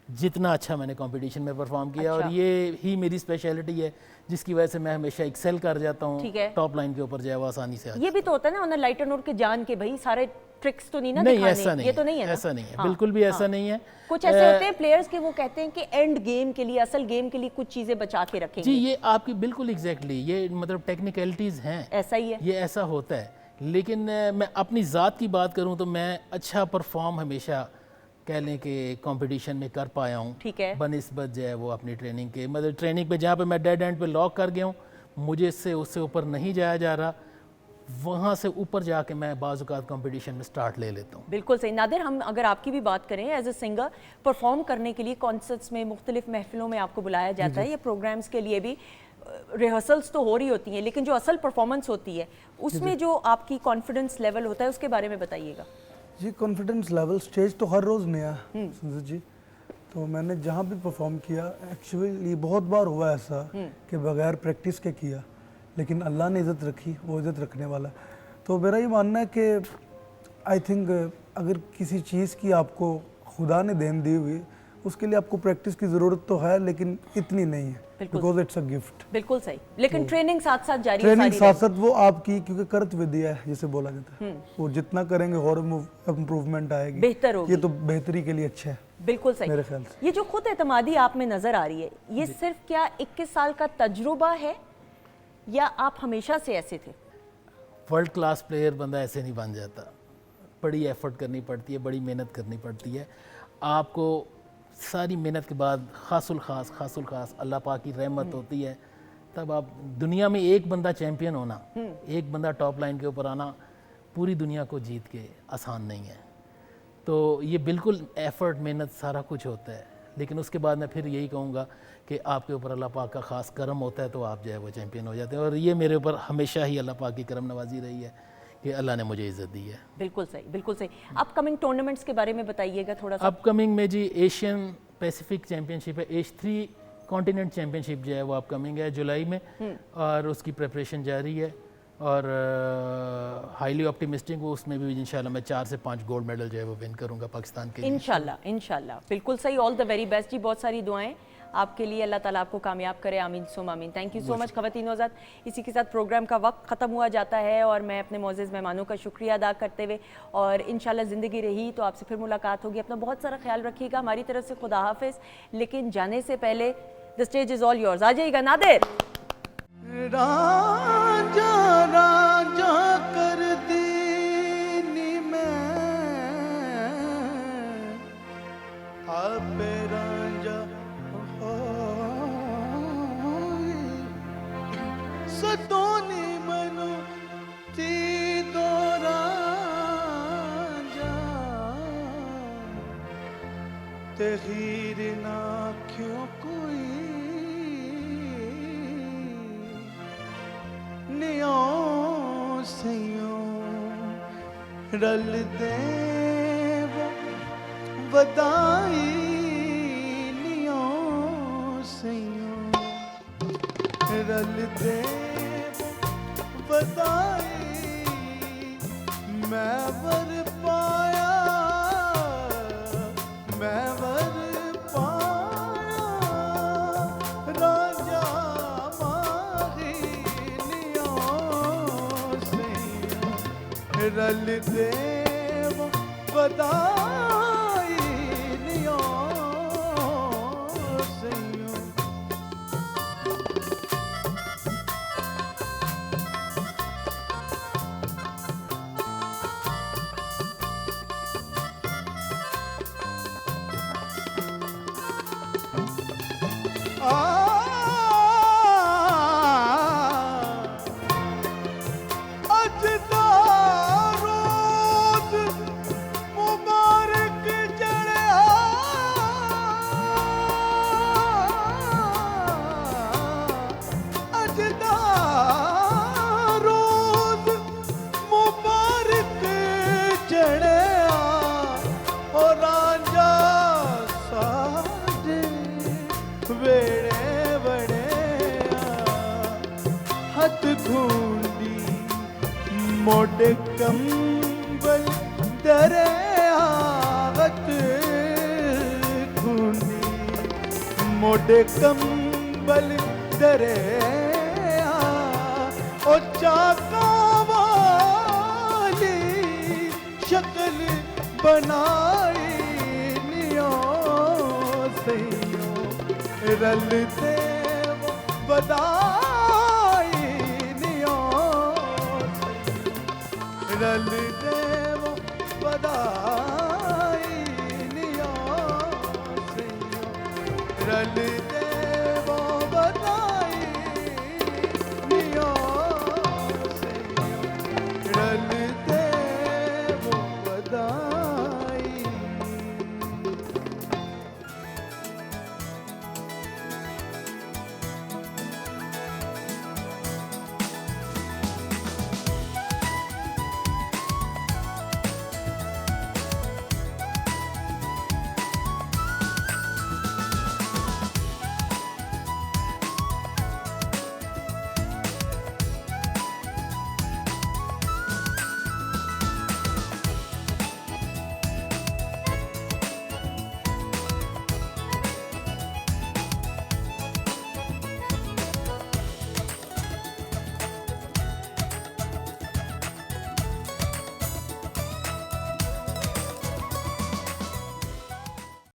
जितना अच्छा मैंने कंपटीशन में परफॉर्म किया। और ये ही मेरी स्पेशलिटी है जिसकी वजह से मैं हमेशा एक्सेल कर जाता हूँ टॉप लाइन के ऊपर जो है वो आसानी से। ये भी तो होता है ना ऑन लाइटर नोट के जान के भाई सारे ट्रिक्स तो नहीं ना नहीं, दिखाने। ऐसा नहीं, ये तो नहीं है ना? ऐसा नहीं है, बिल्कुल भी ऐसा नहीं है। कुछ ऐसे होते हैं प्लेयर्स के वो कहते हैं कि एंड गेम के लिए, असल गेम के लिए कुछ चीजें बचा के रखेंगे। जी ये आपकी बिल्कुल एग्जैक्टली ये मतलब टेक्निकलिटीज़ हैं, ऐसा ही है, ये ऐसा होता है। लेकिन मैं अपनी ज़ात की बात करूं तो मैं अच्छा परफॉर्म हमेशा कह लें कि कंपटीशन में कर पाया हूं। ठीक है। बनिस्बत जो है वो अपनी ट्रेनिंग के मतलब ट्रेनिंग पे जहाँ पे मैं डेड एंड पे लॉक कर गया हूँ, मुझे इससे उससे ऊपर नहीं जाया जा रहा। वहाँ से ऊपर जाके मैं बाज़ औक़ात कंपटीशन में स्टार्ट ले लेता हूँ। बिल्कुल सही। नादिर, हम अगर आपकी भी बात करें एज ए सिंगर, परफॉर्म करने के लिए कॉन्सर्ट्स में, मुख्तलिफ महफिलों में आपको बुलाया जाता है, या प्रोग्राम्स के लिए भी रिहर्सल्स तो हो रही होती हैं, लेकिन जो असल परफॉर्मेंस होती है उसमें जो आपकी कॉन्फिडेंस लेवल होता है उसके बारे में बताइएगा। जी, कॉन्फिडेंस लेवल, स्टेज तो हर रोज़ नया संजय जी। तो मैंने जहाँ भी परफॉर्म किया, एक्चुअली बहुत बार हुआ ऐसा कि बगैर प्रैक्टिस के किया, लेकिन अल्लाह ने इज़्ज़त रखी, वो इज़्ज़त रखने वाला। तो मेरा ये मानना है कि आई थिंक अगर किसी चीज़ की आपको खुदा ने देन दी हुई, उसके लिए आपको प्रैक्टिस की ज़रूरत तो है, लेकिन इतनी नहीं है, बिकॉज इट्स अ गिफ्ट। बिल्कुल सही। लेकिन ट्रेनिंग साथ साथ जारी, ट्रेनिंग साथ साथ वो आपकी, क्योंकि कर्तव्य दिया है जिसे बोला जाता है, वो जितना करेंगे और इम्प्रूवमेंट आएगी, बेहतर होगी। ये तो बेहतरी के लिए अच्छा है। बिल्कुल सही। मेरे ख्याल से ये जो खुद एतमादी आप में नजर आ रही है, ये सिर्फ क्या 21 साल का तजुर्बा है, या आप हमेशा से ऐसे थे? वर्ल्ड क्लास प्लेयर बंदा ऐसे नहीं बन जाता, बड़ी एफर्ट करनी पड़ती है, बड़ी मेहनत करनी पड़ती है। आपको सारी मेहनत के बाद खासुल खास अल्लाह पाक की रहमत होती है, तब आप दुनिया में एक बंदा चैंपियन होना, एक बंदा टॉप लाइन के ऊपर आना, पूरी दुनिया को जीत के आसान नहीं है। तो ये बिल्कुल एफर्ट, मेहनत, सारा कुछ होता है, लेकिन उसके बाद मैं फिर यही कहूँगा कि आपके ऊपर अल्लाह पाक का ख़ास करम होता है, तो आप जो है वो चैंपियन हो जाते हैं। और ये मेरे ऊपर हमेशा ही अल्लाह पाक की करम नवाजी रही है कि अल्लाह ने मुझे इज़्ज़त दी है। बिल्कुल सही, बिल्कुल सही। अपकमिंग टूर्नामेंट्स के बारे में बताइएगा थोड़ा सा। अपकमिंग में जी एशियन पैसिफिक चैम्पियनशिप है, H3 कॉन्टिनेंट चैम्पियनशिप जो है वो अपकमिंग है जुलाई में, और उसकी प्रिपरेशन जारी है, और हाईली ऑप्टिमिस्टिक वो, उसमें भी इंशाल्लाह मैं 4 से 5 गोल्ड मेडल जो है वो विन करूंगा पाकिस्तान के लिए। इंशाल्लाह। बिल्कुल सही। ऑल द वेरी बेस्ट जी, बहुत सारी दुआएं आपके लिए, अल्लाह ताला आपको कामयाब करे, आमीन सुम आमीन। थैंक यू सो मच ख़वातीन हज़रात। इसी के साथ प्रोग्राम का वक्त ख़त्म हुआ जाता है, और मैं अपने मोअज़्ज़िज़ मेहमानों का शुक्रिया अदा करते हुए, और इंशाल्लाह ज़िंदगी रही तो आपसे फिर मुलाकात होगी। अपना बहुत सारा ख्याल रखिएगा। हमारी तरफ से खुदा हाफिज़। लेकिन जाने से पहले the stage is all yours. आ जाइएगा नादिर। रांझा रांझा कर दीनी मैं, आपे रांझा सतोनी मनो ती दो रांझा, तहीर ना क्यों कोई नियों सयों रल दे वो वदाई, नियों सयों रल दे वो वदाई। मैं वर पाया, मैं वर पाया, राजा रल दे वो बधाई, नियों सयों। मोड़े कंबल दरियावत खूनी, मोड़े कंबल दरिया, ओ चाका वाली शक्ल बनाई, नियों सयों रल दे वो बदा